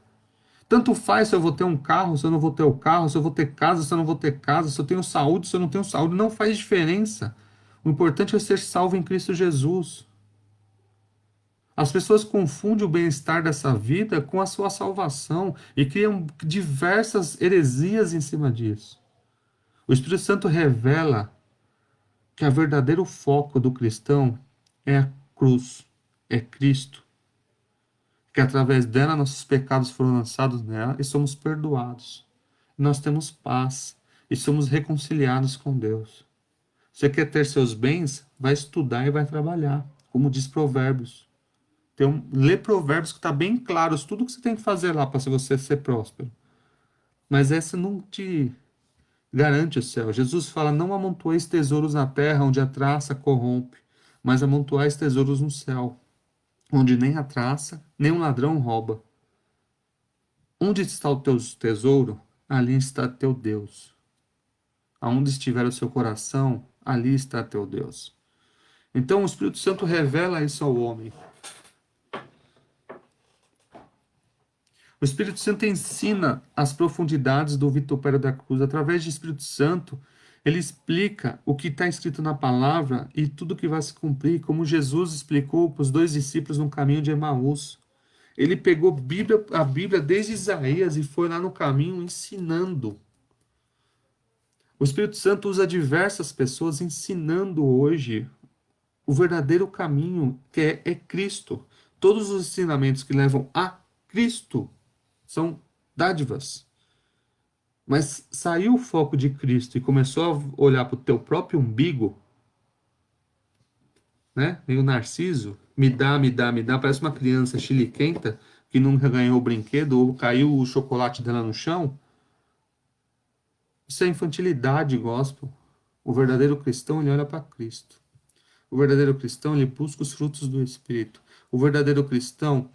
Speaker 1: Tanto faz se eu vou ter um carro, se eu não vou ter o carro, se eu vou ter casa, se eu não vou ter casa, se eu tenho saúde, se eu não tenho saúde, não faz diferença. O importante é ser salvo em Cristo Jesus. As pessoas confundem o bem-estar dessa vida com a sua salvação e criam diversas heresias em cima disso. O Espírito Santo revela que o verdadeiro foco do cristão é a cruz, é Cristo, que através dela nossos pecados foram lançados nela e somos perdoados. Nós temos paz e somos reconciliados com Deus. Você quer ter seus bens? Vai estudar e vai trabalhar, como diz Provérbios. Lê Provérbios que está bem claro tudo que você tem que fazer lá para você ser próspero. Mas essa não te garante o céu. Jesus fala: não amontoeis tesouros na terra, onde a traça corrompe, mas amontoais tesouros no céu, onde nem a traça, nem um ladrão rouba. Onde está o teu tesouro? Ali está teu Deus. Aonde estiver o seu coração, ali está teu Deus. Então o Espírito Santo revela isso ao homem. O Espírito Santo ensina as profundidades do vitupério da cruz. Através do Espírito Santo, ele explica o que está escrito na palavra e tudo que vai se cumprir, como Jesus explicou para os dois discípulos no caminho de Emaús. Ele pegou a Bíblia desde Isaías e foi lá no caminho ensinando. O Espírito Santo usa diversas pessoas ensinando hoje o verdadeiro caminho, que é Cristo. Todos os ensinamentos que levam a Cristo são dádivas. Mas saiu o foco de Cristo e começou a olhar para o teu próprio umbigo, né? Meio Narciso, me dá, me dá, me dá, parece uma criança chiliquenta que nunca ganhou o brinquedo ou caiu o chocolate dela no chão. Isso é infantilidade gospel. O verdadeiro cristão, ele olha para Cristo. O verdadeiro cristão, ele busca os frutos do Espírito. O verdadeiro cristão,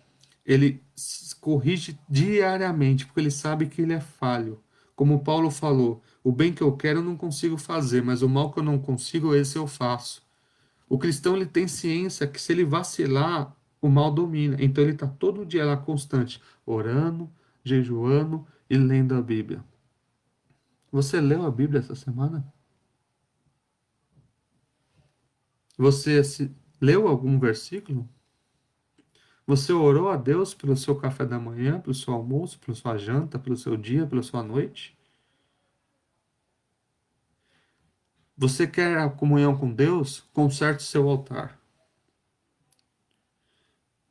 Speaker 1: ele se corrige diariamente, porque ele sabe que ele é falho. Como Paulo falou, o bem que eu quero eu não consigo fazer, mas o mal que eu não consigo, esse eu faço. O cristão, ele tem ciência que se ele vacilar, o mal domina. Então ele está todo dia lá constante, orando, jejuando e lendo a Bíblia. Você leu a Bíblia essa semana? Você leu algum versículo? Você orou a Deus pelo seu café da manhã, pelo seu almoço, pela sua janta, pelo seu dia, pela sua noite? Você quer a comunhão com Deus? Conserte seu altar.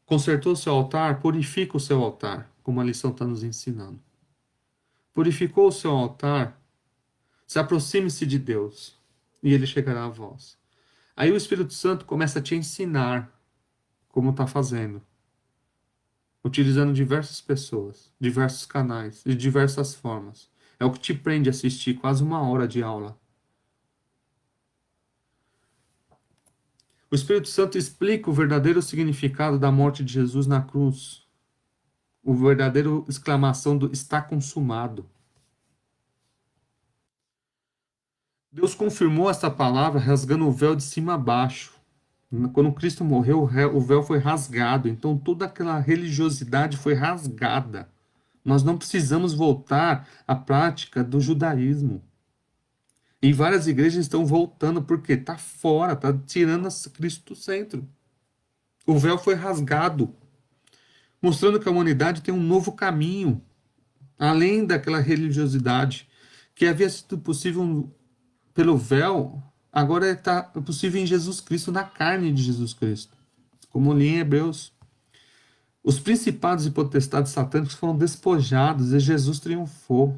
Speaker 1: Consertou o seu altar? Purifica o seu altar, como a lição está nos ensinando. Purificou o seu altar? Se aproxime-se de Deus e ele chegará a vós. Aí o Espírito Santo começa a te ensinar como está fazendo, utilizando diversas pessoas, diversos canais, de diversas formas. É o que te prende a assistir quase uma hora de aula. O Espírito Santo explica o verdadeiro significado da morte de Jesus na cruz. O verdadeiro exclamação do está consumado. Deus confirmou essa palavra rasgando o véu de cima a baixo. Quando Cristo morreu, o véu foi rasgado. Então toda aquela religiosidade foi rasgada. Nós não precisamos voltar à prática do judaísmo. E várias igrejas estão voltando porque está fora, está tirando Cristo do centro. O véu foi rasgado, mostrando que a humanidade tem um novo caminho, além daquela religiosidade que havia sido possível pelo véu, agora está possível em Jesus Cristo, na carne de Jesus Cristo. Como li em Hebreus, os principados e potestades satânicos foram despojados e Jesus triunfou.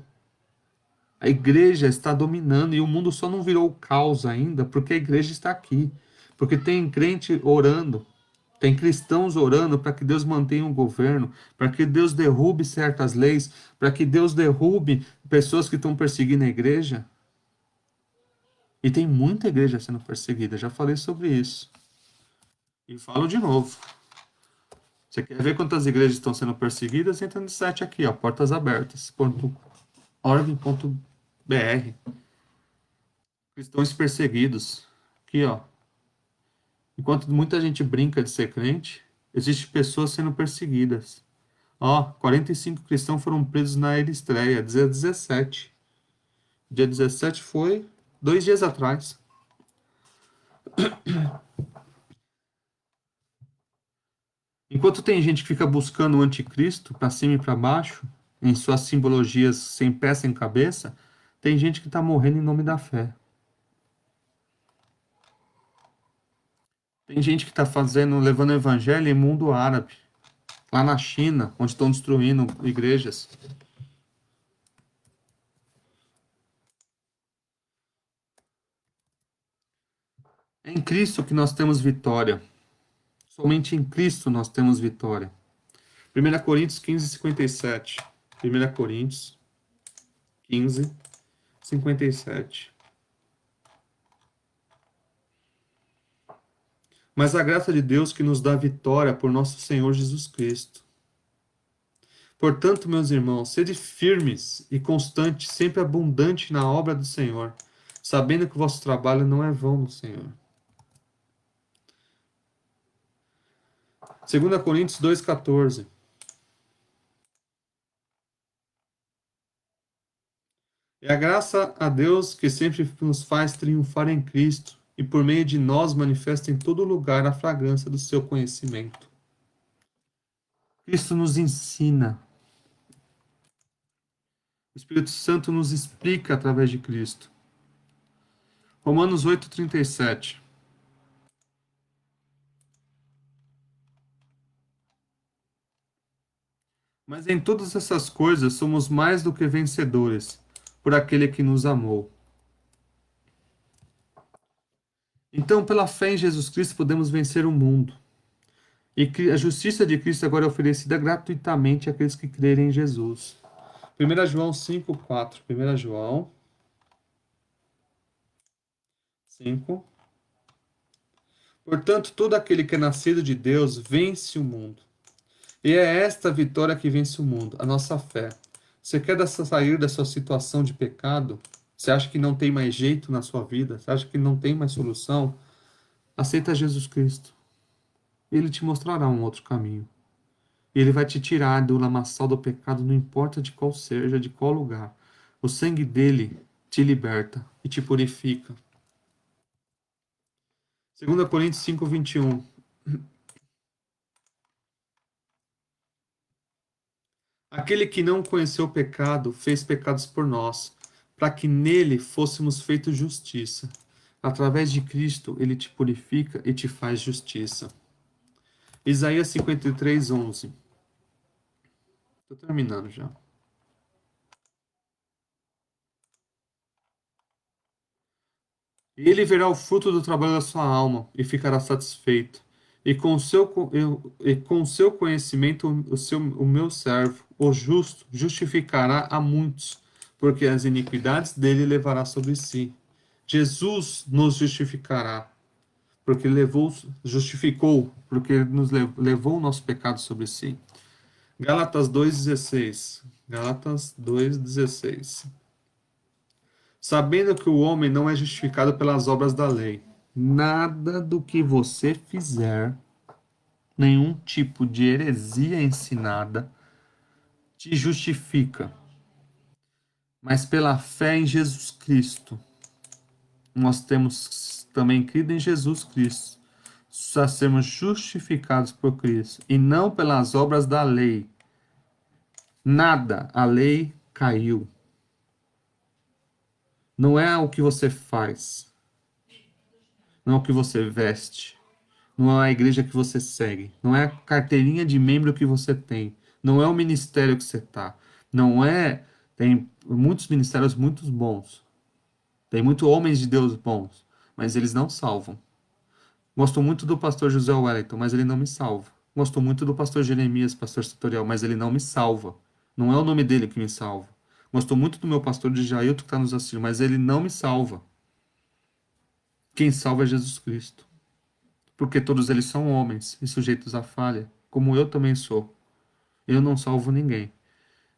Speaker 1: A igreja está dominando e o mundo só não virou caos ainda porque a igreja está aqui. Porque tem crente orando, tem cristãos orando para que Deus mantenha o governo, para que Deus derrube certas leis, para que Deus derrube pessoas que estão perseguindo a igreja. E tem muita igreja sendo perseguida, já falei sobre isso. E falo de novo. Você quer ver quantas igrejas estão sendo perseguidas? Entra no site aqui, ó, portasabertas.org.br. Cristãos perseguidos. Aqui, ó. Enquanto muita gente brinca de ser crente, existem pessoas sendo perseguidas. Ó, 45 cristãos foram presos na Eritreia, dia 17. Dia 17 foi 2 dias atrás. Enquanto tem gente que fica buscando o anticristo para cima e para baixo, em suas simbologias sem pé, sem cabeça, tem gente que está morrendo em nome da fé. Tem gente que está fazendo, levando o evangelho em mundo árabe, lá na China, onde estão destruindo igrejas. É em Cristo que nós temos vitória. Somente em Cristo nós temos vitória. 1 Coríntios 15, 57. 1 Coríntios 15, 57. Mas a graça de Deus que nos dá vitória por nosso Senhor Jesus Cristo. Portanto, meus irmãos, sede firmes e constantes, sempre abundante na obra do Senhor, sabendo que o vosso trabalho não é vão no Senhor. 2 Coríntios 2,14. É a graça a Deus que sempre nos faz triunfar em Cristo e por meio de nós manifesta em todo lugar a fragrância do seu conhecimento. Cristo nos ensina. O Espírito Santo nos explica através de Cristo. Romanos 8:37. Mas em todas essas coisas somos mais do que vencedores, por aquele que nos amou. Então, pela fé em Jesus Cristo, podemos vencer o mundo. E a justiça de Cristo agora é oferecida gratuitamente àqueles que crerem em Jesus. 1 João 5:4. 1 João 5. Portanto, todo aquele que é nascido de Deus vence o mundo. E é esta vitória que vence o mundo, a nossa fé. Você quer sair da sua situação de pecado? Você acha que não tem mais jeito na sua vida? Você acha que não tem mais solução? Aceita Jesus Cristo. Ele te mostrará um outro caminho. Ele vai te tirar do lamaçal do pecado, não importa de qual seja, de qual lugar. O sangue dele te liberta e te purifica. 2 Coríntios 5:21. Aquele que não conheceu o pecado fez pecados por nós, para que nele fôssemos feitos justiça. Através de Cristo, ele te purifica e te faz justiça. Isaías 53:11. Estou terminando já. E ele verá o fruto do trabalho da sua alma e ficará satisfeito. E com o seu conhecimento, o meu servo, o justo, justificará a muitos, porque as iniquidades dele levará sobre si. Jesus nos justificará, porque justificou, porque nos levou o nosso pecado sobre si. Gálatas 2:16. Gálatas 2:16. Sabendo que o homem não é justificado pelas obras da lei. Nada do que você fizer, nenhum tipo de heresia ensinada, te justifica, mas pela fé em Jesus Cristo. Nós temos também crido em Jesus Cristo, a sermos justificados por Cristo, e não pelas obras da lei. Nada, a lei caiu. Não é o que você faz, não é o que você veste, não é a igreja que você segue, não é a carteirinha de membro que você tem, não é o ministério que você está, não é. Tem muitos ministérios muito bons, tem muitos homens de Deus bons, mas eles não salvam. Gosto muito do pastor José Wellington, mas ele não me salva. Gosto muito do pastor Jeremias, pastor setorial, mas ele não me salva. Não é o nome dele que me salva. Gosto muito do meu pastor de Jailton que está nos assistindo, mas ele não me salva. Quem salva é Jesus Cristo. Porque todos eles são homens e sujeitos à falha, como eu também sou. Eu não salvo ninguém.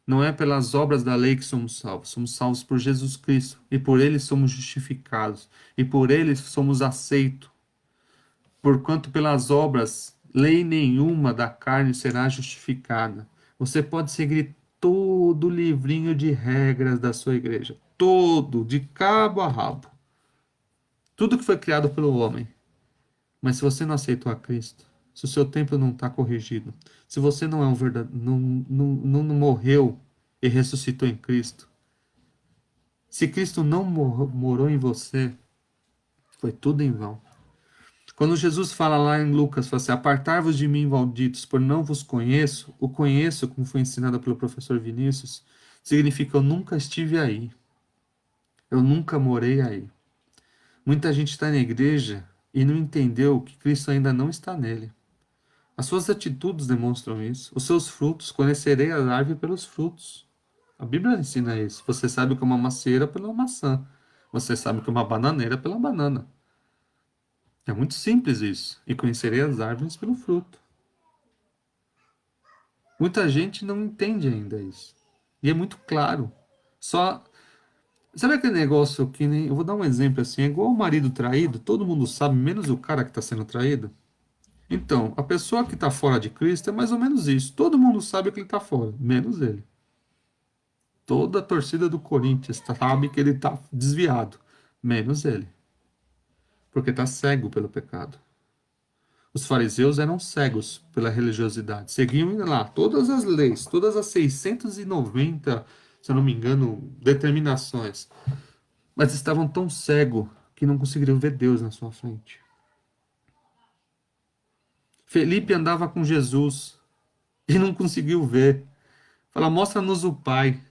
Speaker 1: Não é pelas obras da lei que somos salvos por Jesus Cristo. E por ele somos justificados. E por ele somos aceitos. Porquanto pelas obras, lei nenhuma da carne será justificada. Você pode seguir todo o livrinho de regras da sua igreja. Todo, de cabo a rabo. Tudo que foi criado pelo homem. Mas se você não aceitou a Cristo, se o seu templo não está corrigido, se você não é um verdadeiro, não morreu e ressuscitou em Cristo, se Cristo não morou em você, foi tudo em vão. Quando Jesus fala lá em Lucas, fala assim, apartai-vos de mim, malditos, por não vos conheço, o conheço, como foi ensinado pelo professor Vinícius, significa eu nunca estive aí, eu nunca morei aí. Muita gente está na igreja e não entendeu que Cristo ainda não está nele. As suas atitudes demonstram isso. Os seus frutos, conhecerei a árvore pelos frutos. A Bíblia ensina isso. Você sabe que é uma macieira pela maçã. Você sabe que é uma bananeira pela banana. É muito simples isso. E conhecerei as árvores pelo fruto. Muita gente não entende ainda isso. E é muito claro. Só. Sabe aquele negócio que nem. Eu vou dar um exemplo assim. É igual o marido traído. Todo mundo sabe, menos o cara que está sendo traído. Então, a pessoa que está fora de Cristo é mais ou menos isso. Todo mundo sabe que ele está fora, menos ele. Toda a torcida do Corinthians sabe que ele está desviado, menos ele, porque está cego pelo pecado. Os fariseus eram cegos pela religiosidade, seguiam lá todas as leis, todas as 690, se eu não me engano, determinações, mas estavam tão cegos que não conseguiram ver Deus na sua frente. Felipe andava com Jesus e não conseguiu ver. Fala, mostra-nos o Pai.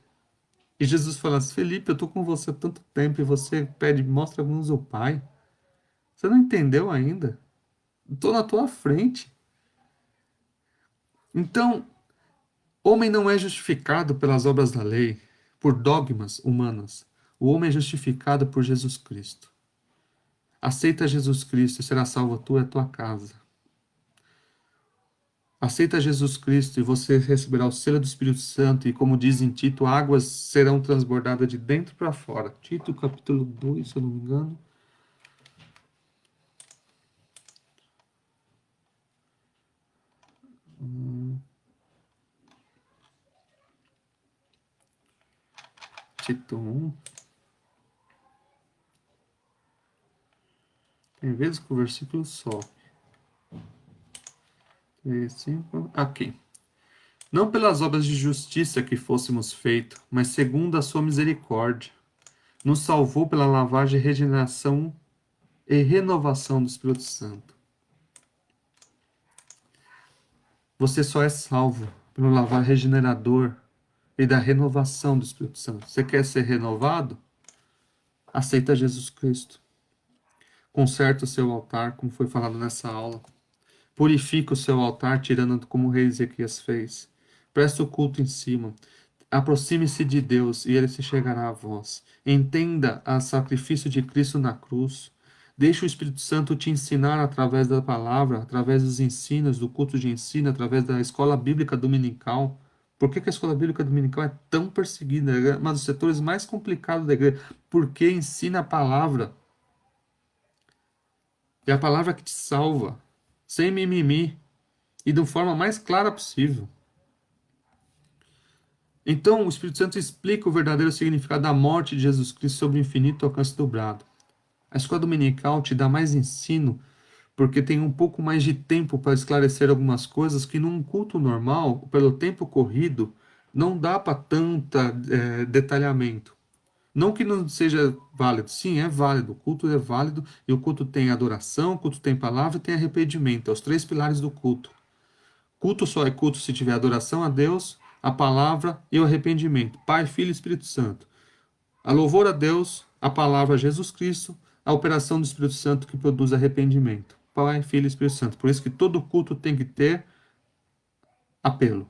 Speaker 1: E Jesus fala, Felipe, eu estou com você há tanto tempo e você pede, mostra-nos o Pai. Você não entendeu ainda? Estou na tua frente. Então, homem não é justificado pelas obras da lei, por dogmas humanas. O homem é justificado por Jesus Cristo. Aceita Jesus Cristo e será salvo tu e a tua casa. Aceita Jesus Cristo e você receberá o selo do Espírito Santo, e como diz em Tito, águas serão transbordadas de dentro para fora. Tito, capítulo 2, se eu não me engano. Tito 1. Tem vezes que o versículo só. 3, 5. Aqui. Não pelas obras de justiça que fôssemos feitos, mas segundo a sua misericórdia. Nos salvou pela lavagem, regeneração e renovação do Espírito Santo. Você só é salvo pelo lavar regenerador e da renovação do Espírito Santo. Você quer ser renovado? Aceita Jesus Cristo. Conserta o seu altar, como foi falado nessa aula. Purifica o seu altar, tirando como o rei Ezequias fez. Presta o culto em cima. Aproxime-se de Deus e ele se chegará a vós. Entenda o sacrifício de Cristo na cruz. Deixe o Espírito Santo te ensinar através da palavra, através dos ensinos, do culto de ensino, através da escola bíblica dominical. Por que a escola bíblica dominical é tão perseguida? É um dos setores mais complicados da igreja. Porque ensina a palavra. É a palavra que te salva, sem mimimi e de forma mais clara possível. Então, o Espírito Santo explica o verdadeiro significado da morte de Jesus Cristo sobre o infinito alcance dobrado. A escola dominical te dá mais ensino, porque tem um pouco mais de tempo para esclarecer algumas coisas que num culto normal, pelo tempo corrido, não dá para tanta detalhamento. Não que não seja válido, sim, é válido, o culto é válido, e o culto tem adoração, o culto tem palavra e tem arrependimento, é os três pilares do culto. Culto só é culto se tiver adoração a Deus, a palavra e o arrependimento. Pai, Filho e Espírito Santo. A louvor a Deus, a palavra a Jesus Cristo, a operação do Espírito Santo que produz arrependimento. Pai, Filho e Espírito Santo. Por isso que todo culto tem que ter apelo.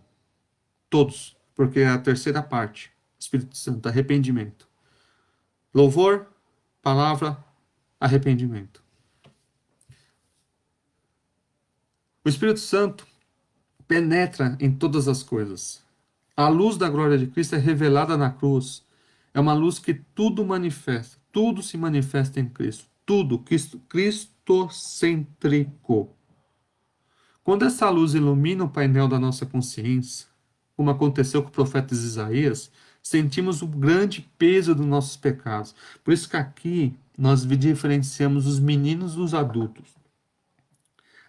Speaker 1: Todos. Porque é a terceira parte. Espírito Santo, arrependimento. Louvor, palavra, arrependimento. O Espírito Santo penetra em todas as coisas. A luz da glória de Cristo é revelada na cruz. É uma luz que tudo manifesta. Tudo se manifesta em Cristo. Tudo cristocêntrico. Quando essa luz ilumina o painel da nossa consciência, como aconteceu com o profeta Isaías, sentimos o grande peso dos nossos pecados. Por isso que aqui nós diferenciamos os meninos dos adultos.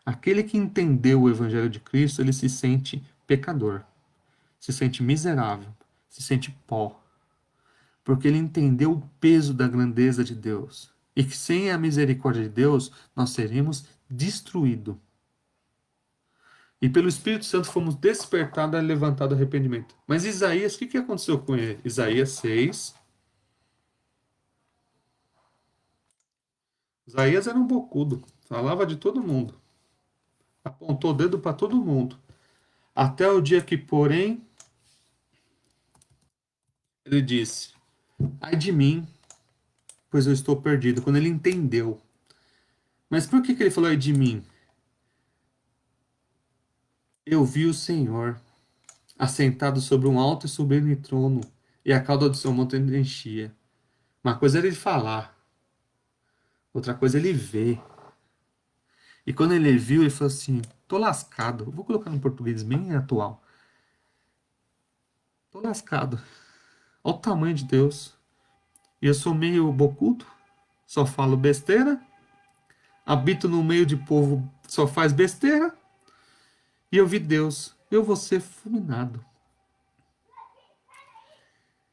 Speaker 1: Aquele que entendeu o Evangelho de Cristo, ele se sente pecador, se sente miserável, se sente pó, porque ele entendeu o peso da grandeza de Deus e que sem a misericórdia de Deus nós seríamos destruídos. E pelo Espírito Santo fomos despertados e levantados ao arrependimento. Mas Isaías, o que aconteceu com ele? Isaías 6. Isaías era um bocudo, falava de todo mundo, apontou o dedo para todo mundo. Até o dia que, porém, ele disse: ai de mim, pois eu estou perdido. Quando ele entendeu. Mas por que ele falou ai de mim? Eu vi o Senhor assentado sobre um alto e sublime trono, e a cauda do seu manto enchia. Uma coisa é ele falar, outra coisa é ele ver. E quando ele viu, ele falou assim: tô lascado. Eu vou colocar no português bem atual. Tô lascado. Olha o tamanho de Deus. E eu sou meio bocudo, só falo besteira, habito no meio de povo que só faz besteira, e eu vi Deus. Eu vou ser fulminado.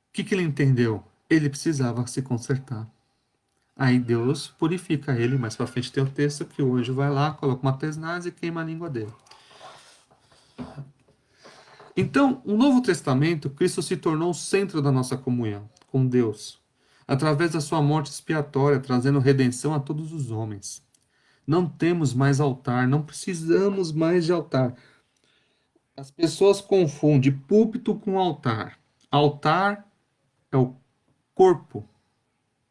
Speaker 1: O que ele entendeu? Ele precisava se consertar. Aí Deus purifica ele. Mais para frente tem o texto que o anjo vai lá, coloca uma tenaz e queima a língua dele. Então, no Novo Testamento, Cristo se tornou o centro da nossa comunhão com Deus, através da sua morte expiatória, trazendo redenção a todos os homens. Não temos mais altar, não precisamos mais de altar. As pessoas confundem púlpito com altar. Altar é o corpo.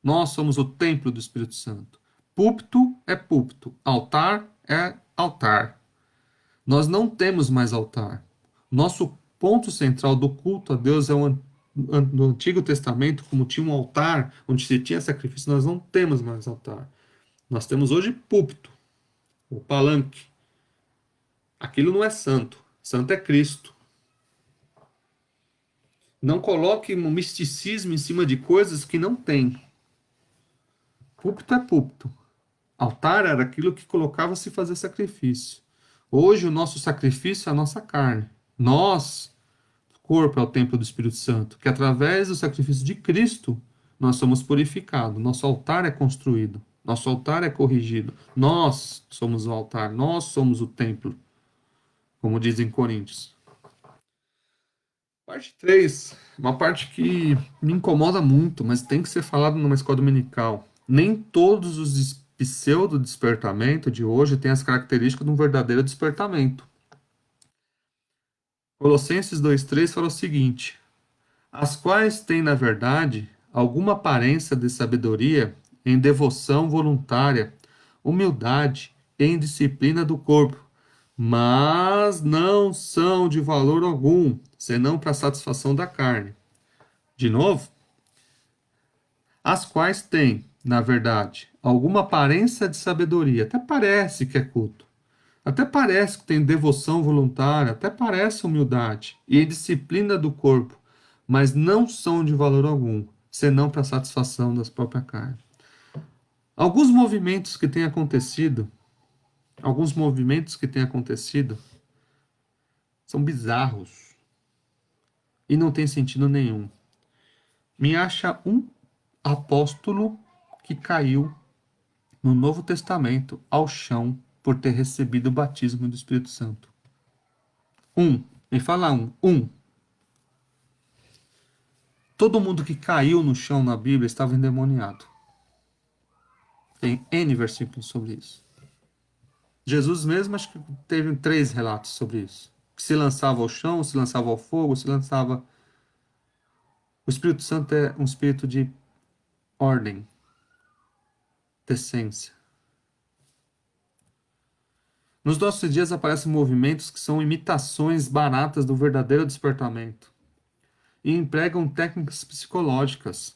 Speaker 1: Nós somos o templo do Espírito Santo. Púlpito é púlpito. Altar é altar. Nós não temos mais altar. Nosso ponto central do culto a Deus é no Antigo Testamento, como tinha um altar onde se tinha sacrifício, nós não temos mais altar. Nós temos hoje púlpito, o palanque. Aquilo não é santo. Santo é Cristo. Não coloque um misticismo em cima de coisas que não tem. Púlpito é púlpito. Altar era aquilo que colocava-se fazer sacrifício. Hoje o nosso sacrifício é a nossa carne. Nós, o corpo é o templo do Espírito Santo, que através do sacrifício de Cristo nós somos purificados. Nosso altar é construído. Nosso altar é corrigido. Nós somos o altar. Nós somos o templo, como diz em Coríntios. Parte 3, uma parte que me incomoda muito, mas tem que ser falado numa escola dominical. Nem todos os pseudo-despertamento de hoje têm as características de um verdadeiro despertamento. Colossenses 2,3 fala o seguinte: as quais têm, na verdade, alguma aparência de sabedoria em devoção voluntária, humildade e em disciplina do corpo, mas não são de valor algum, senão para a satisfação da carne. De novo, as quais têm, na verdade, alguma aparência de sabedoria, até parece que é culto, até parece que tem devoção voluntária, até parece humildade e disciplina do corpo, mas não são de valor algum, senão para a satisfação das próprias carnes. Alguns movimentos que têm acontecido, alguns movimentos que têm acontecido são bizarros e não tem sentido nenhum. Me acha um apóstolo que caiu no Novo Testamento ao chão por ter recebido o batismo do Espírito Santo. Me fala um. Todo mundo que caiu no chão na Bíblia estava endemoniado. Tem N versículos sobre isso. Jesus mesmo acho que teve 3 relatos sobre isso. Que se lançava ao chão, se lançava ao fogo, se lançava... O Espírito Santo é um espírito de ordem, decência. Nos nossos dias aparecem movimentos que são imitações baratas do verdadeiro despertamento e empregam técnicas psicológicas.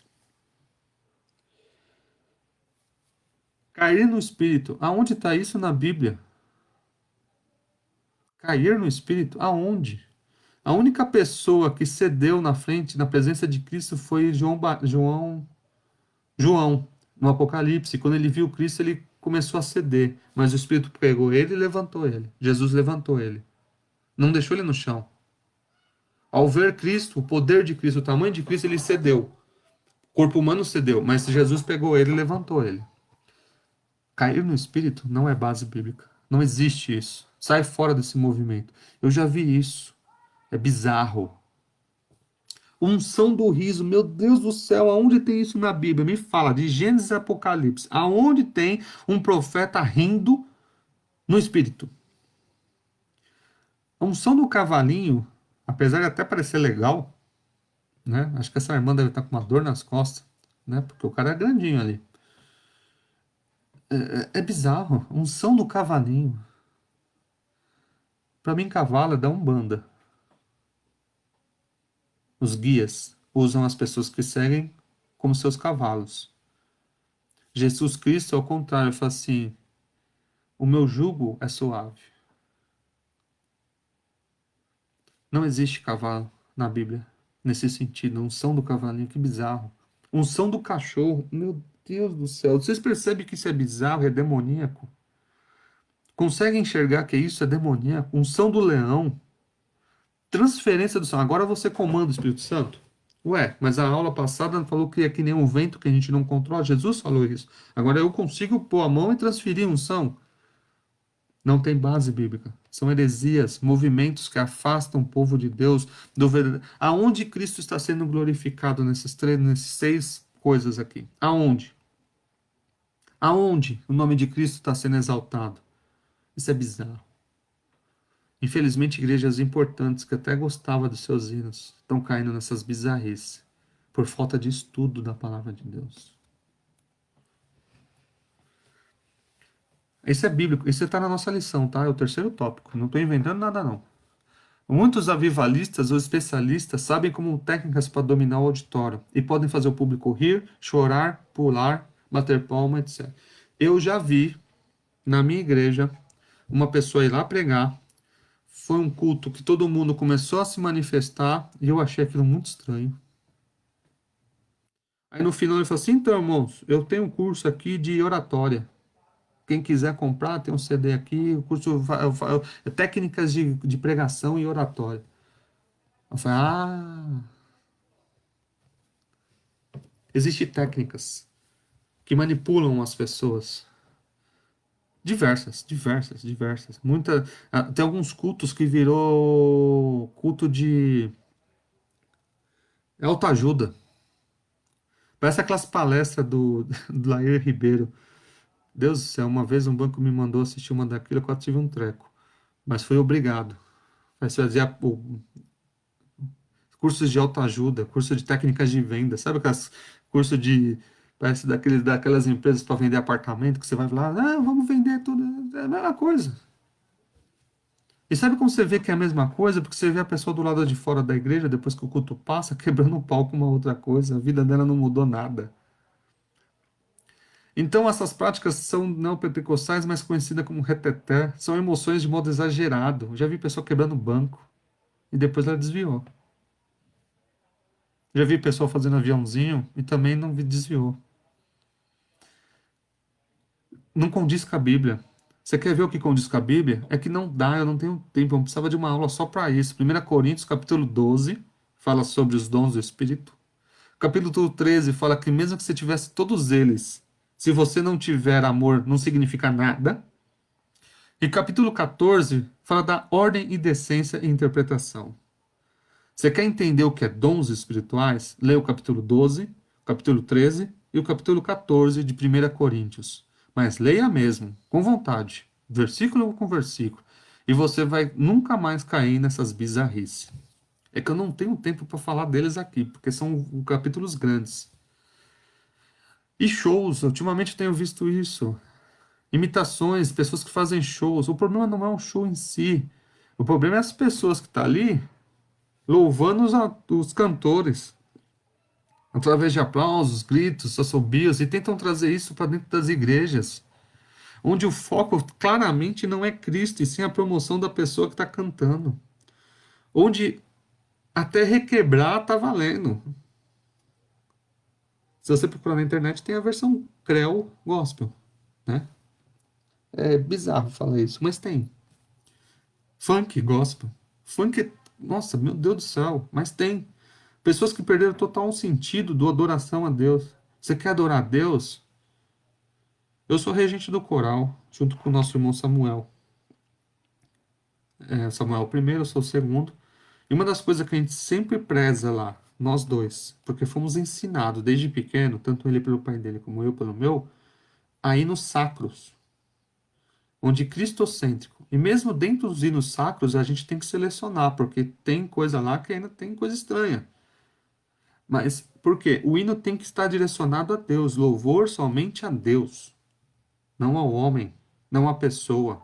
Speaker 1: Cair no espírito, aonde está isso na Bíblia? Cair no espírito, aonde? A única pessoa que cedeu na frente, na presença de Cristo, foi João, no Apocalipse. Quando ele viu Cristo, ele começou a ceder, mas o Espírito pegou ele e levantou ele. Jesus levantou ele. Não deixou ele no chão. Ao ver Cristo, o poder de Cristo, o tamanho de Cristo, ele cedeu. O corpo humano cedeu, mas Jesus pegou ele e levantou ele. Cair no Espírito não é base bíblica. Não existe isso. Sai fora desse movimento. Eu já vi isso. É bizarro. Unção do riso, meu Deus do céu, aonde tem isso na Bíblia? Me fala, de Gênesis e Apocalipse. Aonde tem um profeta rindo no Espírito? A unção do cavalinho, apesar de até parecer legal, né? Acho que essa irmã deve estar com uma dor nas costas, né? Porque o cara é grandinho ali. É bizarro. Unção do cavalinho. Para mim, cavalo é da Umbanda. Os guias usam as pessoas que seguem como seus cavalos. Jesus Cristo, ao contrário, fala assim: o meu jugo é suave. Não existe cavalo na Bíblia nesse sentido. Unção do cavalinho, que bizarro. Unção do cachorro, meu Deus do céu. Vocês percebem que isso é bizarro, é demoníaco? Conseguem enxergar que isso é demoníaco? Unção do leão, transferência do Santo. Agora você comanda o Espírito Santo. Ué, mas a aula passada falou que é que nem um vento que a gente não controla. Jesus falou isso. Agora eu consigo pôr a mão e transferir unção. Não tem base bíblica. São heresias, movimentos que afastam o povo de Deus do verdadeiro. Aonde Cristo está sendo glorificado nesses seis coisas aqui? Aonde? Aonde o nome de Cristo está sendo exaltado? Isso é bizarro. Infelizmente, igrejas importantes que até gostavam dos seus hinos estão caindo nessas bizarrices por falta de estudo da palavra de Deus. Isso é bíblico, isso está na nossa lição, tá? É o terceiro tópico. Não estou inventando nada, não. Muitos avivalistas ou especialistas sabem como técnicas para dominar o auditório e podem fazer o público rir, chorar, pular, bater palma, etc. Eu já vi na minha igreja uma pessoa ir lá pregar. Foi um culto que todo mundo começou a se manifestar e eu achei aquilo muito estranho. Aí no final ele falou assim: então, irmãos, eu tenho um curso aqui de oratória. Quem quiser comprar, tem um CD aqui, o curso técnicas de pregação e oratória. Eu falei, existem técnicas que manipulam as pessoas. Diversas, diversas, diversas. Tem alguns cultos que virou culto de autoajuda. Parece aquelas palestras do Lair Ribeiro. Deus do céu, uma vez um banco me mandou assistir uma daquilo, eu quase tive um treco. Mas foi obrigado. Mas fazia cursos de autoajuda, curso de técnicas de venda, sabe aquelas curso de parece daquelas empresas para vender apartamento que você vai lá, vamos vender tudo, é a mesma coisa. E sabe como você vê que é a mesma coisa? Porque você vê a pessoa do lado de fora da igreja, depois que o culto passa, quebrando o pau com uma outra coisa, a vida dela não mudou nada. Então essas práticas são neopentecostais, mas conhecidas como reteté, são emoções de modo exagerado. Já vi pessoa quebrando banco e depois ela desviou. Já vi pessoa fazendo aviãozinho e também não desviou. Não condiz com a Bíblia. Você quer ver o que condiz com a Bíblia? É que não dá, eu não tenho tempo, eu precisava de uma aula só para isso. 1 Coríntios, capítulo 12, fala sobre os dons do Espírito. Capítulo 13 fala que mesmo que você tivesse todos eles, se você não tiver amor, não significa nada. E capítulo 14 fala da ordem e decência e interpretação. Você quer entender o que é dons espirituais? Leia o capítulo 12, o capítulo 13 e o capítulo 14 de 1 Coríntios. Mas leia mesmo, com vontade, versículo com versículo. E você vai nunca mais cair nessas bizarrices. É que eu não tenho tempo para falar deles aqui, porque são capítulos grandes. E shows, ultimamente eu tenho visto isso. Imitações, pessoas que fazem shows. O problema não é o show em si. O problema é as pessoas que estão ali louvando os cantores através de aplausos, gritos, assobios, e tentam trazer isso para dentro das igrejas, onde o foco claramente não é Cristo, e sim a promoção da pessoa que está cantando. Onde até requebrar está valendo. Se você procurar na internet, tem a versão Creu Gospel, né? É bizarro falar isso, mas tem. Funk Gospel. Funk, nossa, meu Deus do céu, mas tem. Pessoas que perderam total o sentido do adoração a Deus. Você quer adorar a Deus? Eu sou regente do coral, junto com o nosso irmão Samuel. Samuel primeiro, eu sou o segundo. E uma das coisas que a gente sempre preza lá, nós dois, porque fomos ensinados desde pequeno, tanto ele pelo pai dele como eu pelo meu, a hinos sacros, onde cristocêntrico. E mesmo dentro dos hinos sacros, a gente tem que selecionar, porque tem coisa lá que ainda tem coisa estranha. Mas por quê? O hino tem que estar direcionado a Deus, louvor somente a Deus, não ao homem, não à pessoa.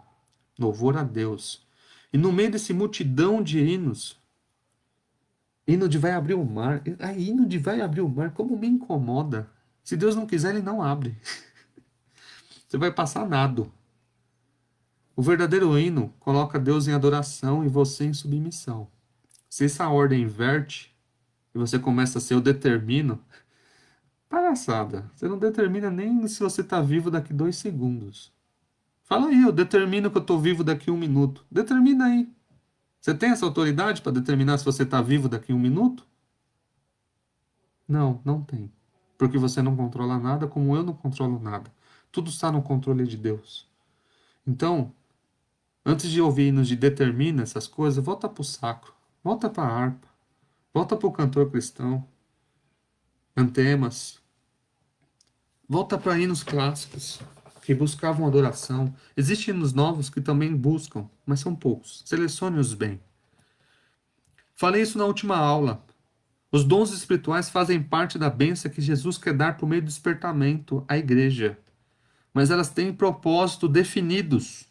Speaker 1: Louvor a Deus. E no meio desse multidão de hinos, hino de vai abrir o mar, hino de vai abrir o mar, como me incomoda. Se Deus não quiser, ele não abre. Você vai passar nado. O verdadeiro hino coloca Deus em adoração e você em submissão. Se essa ordem inverte e você começa a ser eu determino, palhaçada. Você não determina nem se você está vivo daqui 2 segundos. Fala aí, eu determino que eu estou vivo daqui 1 minuto. Determina aí. Você tem essa autoridade para determinar se você está vivo daqui 1 minuto? Não, não tem. Porque você não controla nada, como eu não controlo nada. Tudo está no controle de Deus. Então, antes de ouvir hinos de determina essas coisas, volta para o sacro, volta para a harpa, volta para o cantor cristão, antemas, volta para hinos clássicos que buscavam adoração. Existem hinos novos que também buscam, mas são poucos. Selecione-os bem. Falei isso na última aula. Os dons espirituais fazem parte da bênção que Jesus quer dar por meio do despertamento à igreja, mas elas têm propósito definidos.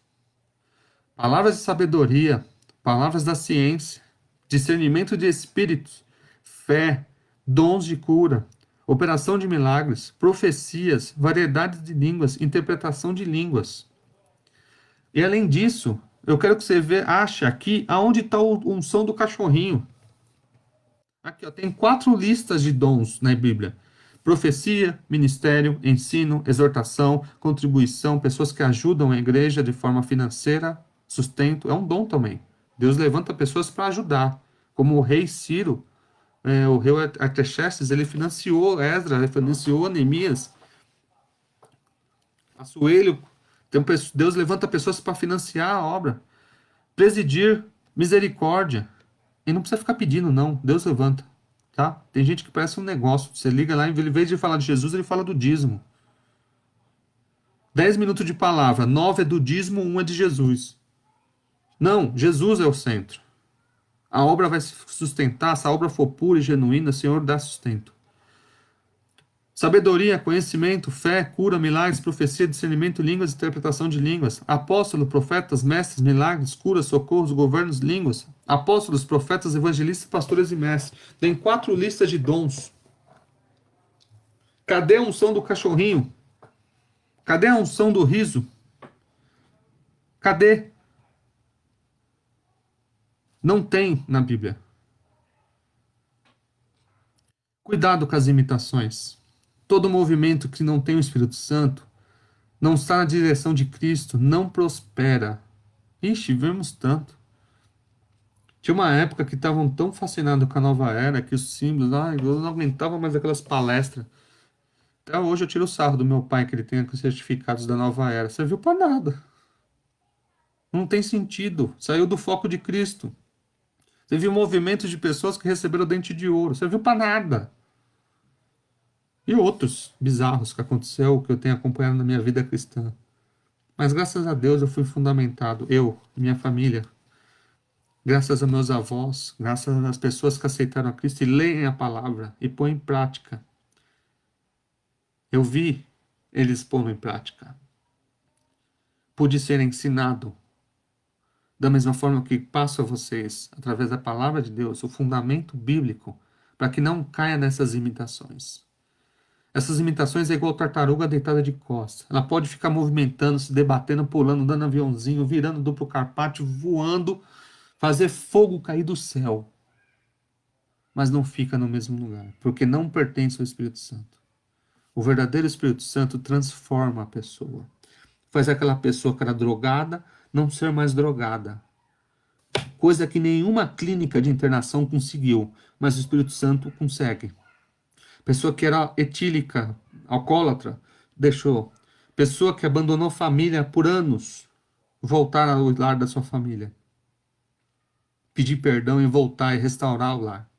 Speaker 1: Palavras de sabedoria, palavras da ciência, discernimento de espíritos, fé, dons de cura, operação de milagres, profecias, variedade de línguas, interpretação de línguas. E além disso, eu quero que você ache aqui aonde está a unção do cachorrinho. Aqui, ó, tem 4 listas de dons na Bíblia: profecia, ministério, ensino, exortação, contribuição, pessoas que ajudam a igreja de forma financeira, sustento. É um dom também. Deus levanta pessoas para ajudar. Como o rei Ciro, o rei Artaxerxes, ele financiou Esdras, ele financiou Neemias, Assuero. Então, Deus levanta pessoas para financiar a obra. Presidir, misericórdia. E não precisa ficar pedindo, não. Deus levanta. Tá? Tem gente que parece um negócio. Você liga lá, em vez de falar de Jesus, ele fala do dízimo. 10 minutos de palavra, 9 é do dízimo, 1 é de Jesus. Não, Jesus é o centro. A obra vai se sustentar, se a obra for pura e genuína, o Senhor dá sustento. Sabedoria, conhecimento, fé, cura, milagres, profecia, discernimento, línguas, interpretação de línguas. Apóstolo, profetas, mestres, milagres, curas, socorros, governos, línguas. Apóstolos, profetas, evangelistas, pastores e mestres. Tem 4 listas de dons. Cadê a unção do cachorrinho? Cadê a unção do riso? Cadê? Não tem na Bíblia. Cuidado com as imitações. Todo movimento que não tem o Espírito Santo, não está na direção de Cristo, não prospera. Ixi, vemos tanto. Tinha uma época que estavam tão fascinados com a nova era que os símbolos, eu não aguentava mais aquelas palestras. Até hoje eu tiro o sarro do meu pai que ele tem os certificados da nova era. Serviu para nada. Não tem sentido. Saiu do foco de Cristo. Você viu movimentos de pessoas que receberam dente de ouro. Serviu para nada. E outros bizarros que aconteceu, que eu tenho acompanhado na minha vida cristã. Mas graças a Deus eu fui fundamentado, eu, minha família, graças a meus avós, graças às pessoas que aceitaram a Cristo e leem a palavra e põem em prática. Eu vi eles pondo em prática. Pude ser ensinado da mesma forma que passo a vocês, através da palavra de Deus, o fundamento bíblico, para que não caia nessas imitações. Essas imitações é igual tartaruga deitada de costas. Ela pode ficar movimentando, se debatendo, pulando, dando aviãozinho, virando duplo carpaccio, voando, fazer fogo cair do céu. Mas não fica no mesmo lugar, porque não pertence ao Espírito Santo. O verdadeiro Espírito Santo transforma a pessoa. Faz aquela pessoa que era drogada não ser mais drogada. Coisa que nenhuma clínica de internação conseguiu, mas o Espírito Santo consegue. Pessoa que era etílica, alcoólatra, deixou. Pessoa que abandonou família por anos, voltar ao lar da sua família. Pedir perdão e voltar e restaurar o lar.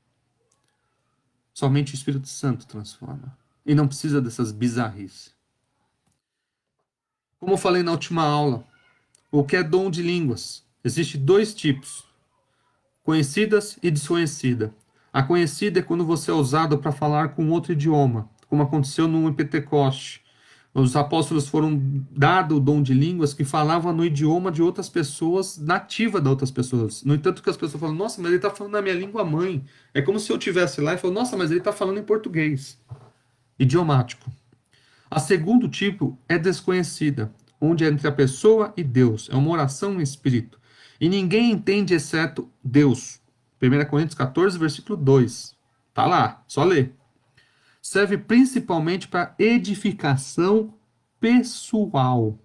Speaker 1: Somente o Espírito Santo transforma. E não precisa dessas bizarrices. Como eu falei na última aula, o que é dom de línguas? Existem 2 tipos: conhecidas e desconhecida. A conhecida é quando você é usado para falar com outro idioma, como aconteceu no Pentecoste. Os apóstolos foram dados o dom de línguas que falavam no idioma de outras pessoas, nativa de outras pessoas. No entanto, que as pessoas falam, nossa, mas ele está falando na minha língua mãe. É como se eu estivesse lá e falasse, nossa, mas ele está falando em português. Idiomático. A segundo tipo é desconhecida, onde é entre a pessoa e Deus. É uma oração no espírito. E ninguém entende exceto Deus. 1 Coríntios 14, versículo 2. Tá lá, só ler. Serve principalmente para edificação pessoal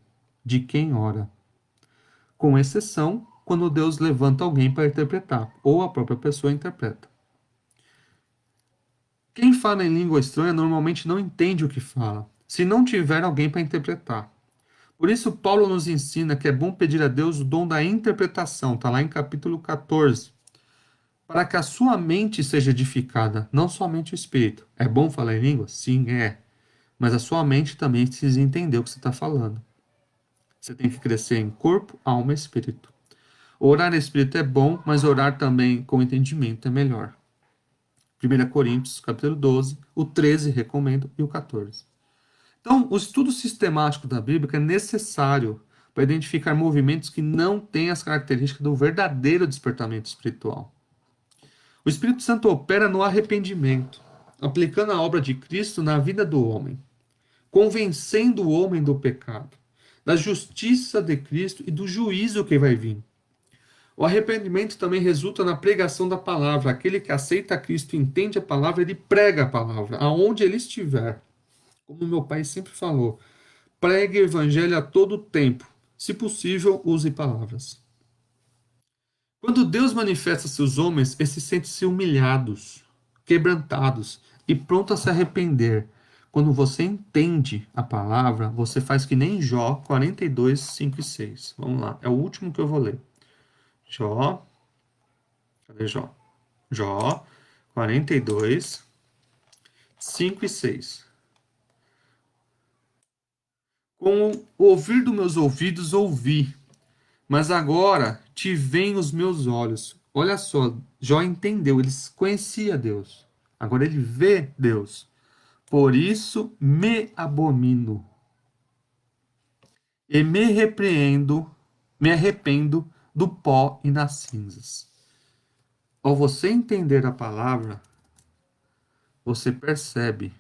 Speaker 1: de quem ora. Com exceção quando Deus levanta alguém para interpretar, ou a própria pessoa interpreta. O Quem fala em língua estranha normalmente não entende o que fala, se não tiver alguém para interpretar. Por isso, Paulo nos ensina que é bom pedir a Deus o dom da interpretação, está lá em capítulo 14, para que a sua mente seja edificada, não somente o espírito. É bom falar em língua? Sim, é. Mas a sua mente também precisa entender o que você está falando. Você tem que crescer em corpo, alma e espírito. Orar em espírito é bom, mas orar também com entendimento é melhor. 1 Coríntios, capítulo 12, o 13 recomendo e o 14. Então, o estudo sistemático da Bíblia é necessário para identificar movimentos que não têm as características do verdadeiro despertamento espiritual. O Espírito Santo opera no arrependimento, aplicando a obra de Cristo na vida do homem, convencendo o homem do pecado, da justiça de Cristo e do juízo que vai vir. O arrependimento também resulta na pregação da palavra. Aquele que aceita Cristo, entende a palavra, ele prega a palavra, aonde ele estiver. Como meu pai sempre falou, pregue o evangelho a todo tempo. Se possível, use palavras. Quando Deus manifesta seus homens, esses sentem-se humilhados, quebrantados e prontos a se arrepender. Quando você entende a palavra, você faz que nem Jó 42, 5 e 6. Vamos lá, é o último que eu vou ler. Jó, cadê Jó? Jó 42, 5 e 6. Com o ouvir dos meus ouvidos ouvi, mas agora te veem os meus olhos. Olha só, Jó entendeu, ele conhecia Deus. Agora ele vê Deus. Por isso me abomino e me arrependo do pó e das cinzas. Ao você entender a palavra, você percebe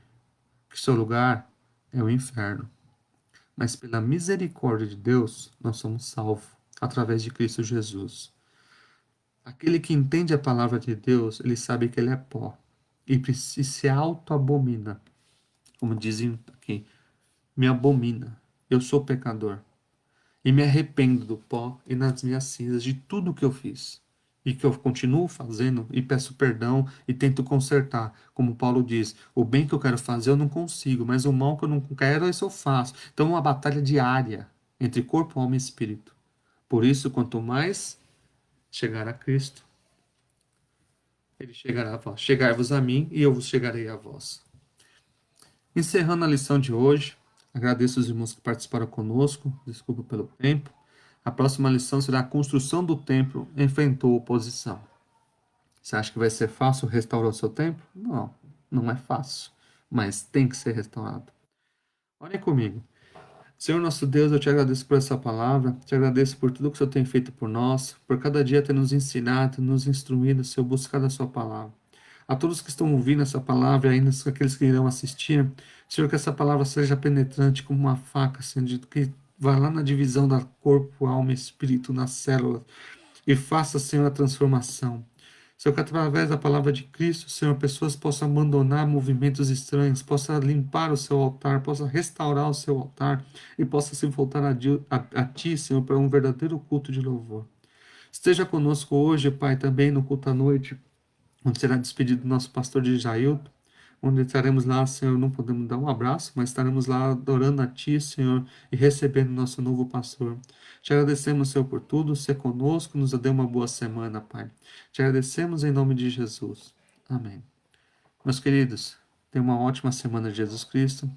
Speaker 1: que seu lugar é o inferno. Mas pela misericórdia de Deus, nós somos salvos através de Cristo Jesus. Aquele que entende a palavra de Deus, ele sabe que ele é pó e se auto-abomina. Como dizem aqui, me abomina. Eu sou pecador e me arrependo do pó e nas minhas cinzas de tudo que eu fiz e que eu continuo fazendo e peço perdão e tento consertar. Como Paulo diz, o bem que eu quero fazer eu não consigo, mas o mal que eu não quero, isso eu faço. Então é uma batalha diária entre corpo, alma e espírito. Por isso, quanto mais chegar a Cristo, ele chegará a vós. Chegai-vos a mim e eu vos chegarei a vós. Encerrando a lição de hoje, agradeço os irmãos que participaram conosco, desculpa pelo tempo. A próxima lição será a construção do templo enfrentou oposição. Você acha que vai ser fácil restaurar o seu templo? Não, não é fácil, mas tem que ser restaurado. Olhem comigo. Senhor nosso Deus, eu te agradeço por essa palavra, te agradeço por tudo que o Senhor tem feito por nós, por cada dia ter nos ensinado, nos instruído, Senhor, buscar a sua palavra. A todos que estão ouvindo essa palavra e ainda aqueles que irão assistir, Senhor, que essa palavra seja penetrante como uma faca, Senhor, que vá lá na divisão da corpo, alma e espírito, nas células, e faça, Senhor, a transformação. Senhor, que através da palavra de Cristo, Senhor, pessoas possam abandonar movimentos estranhos, possam limpar o seu altar, possam restaurar o seu altar e possam se voltar a Ti, Senhor, para um verdadeiro culto de louvor. Esteja conosco hoje, Pai, também no culto à noite, onde será despedido do nosso pastor de Jailton, onde estaremos lá, Senhor, não podemos dar um abraço, mas estaremos lá adorando a Ti, Senhor, e recebendo nosso novo pastor. Te agradecemos, Senhor, por tudo, ser conosco, nos dê uma boa semana, Pai. Te agradecemos em nome de Jesus. Amém. Meus queridos, tenham uma ótima semana de Jesus Cristo.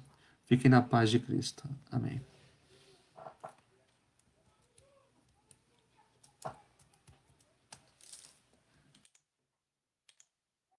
Speaker 1: Fiquem na paz de Cristo. Amém.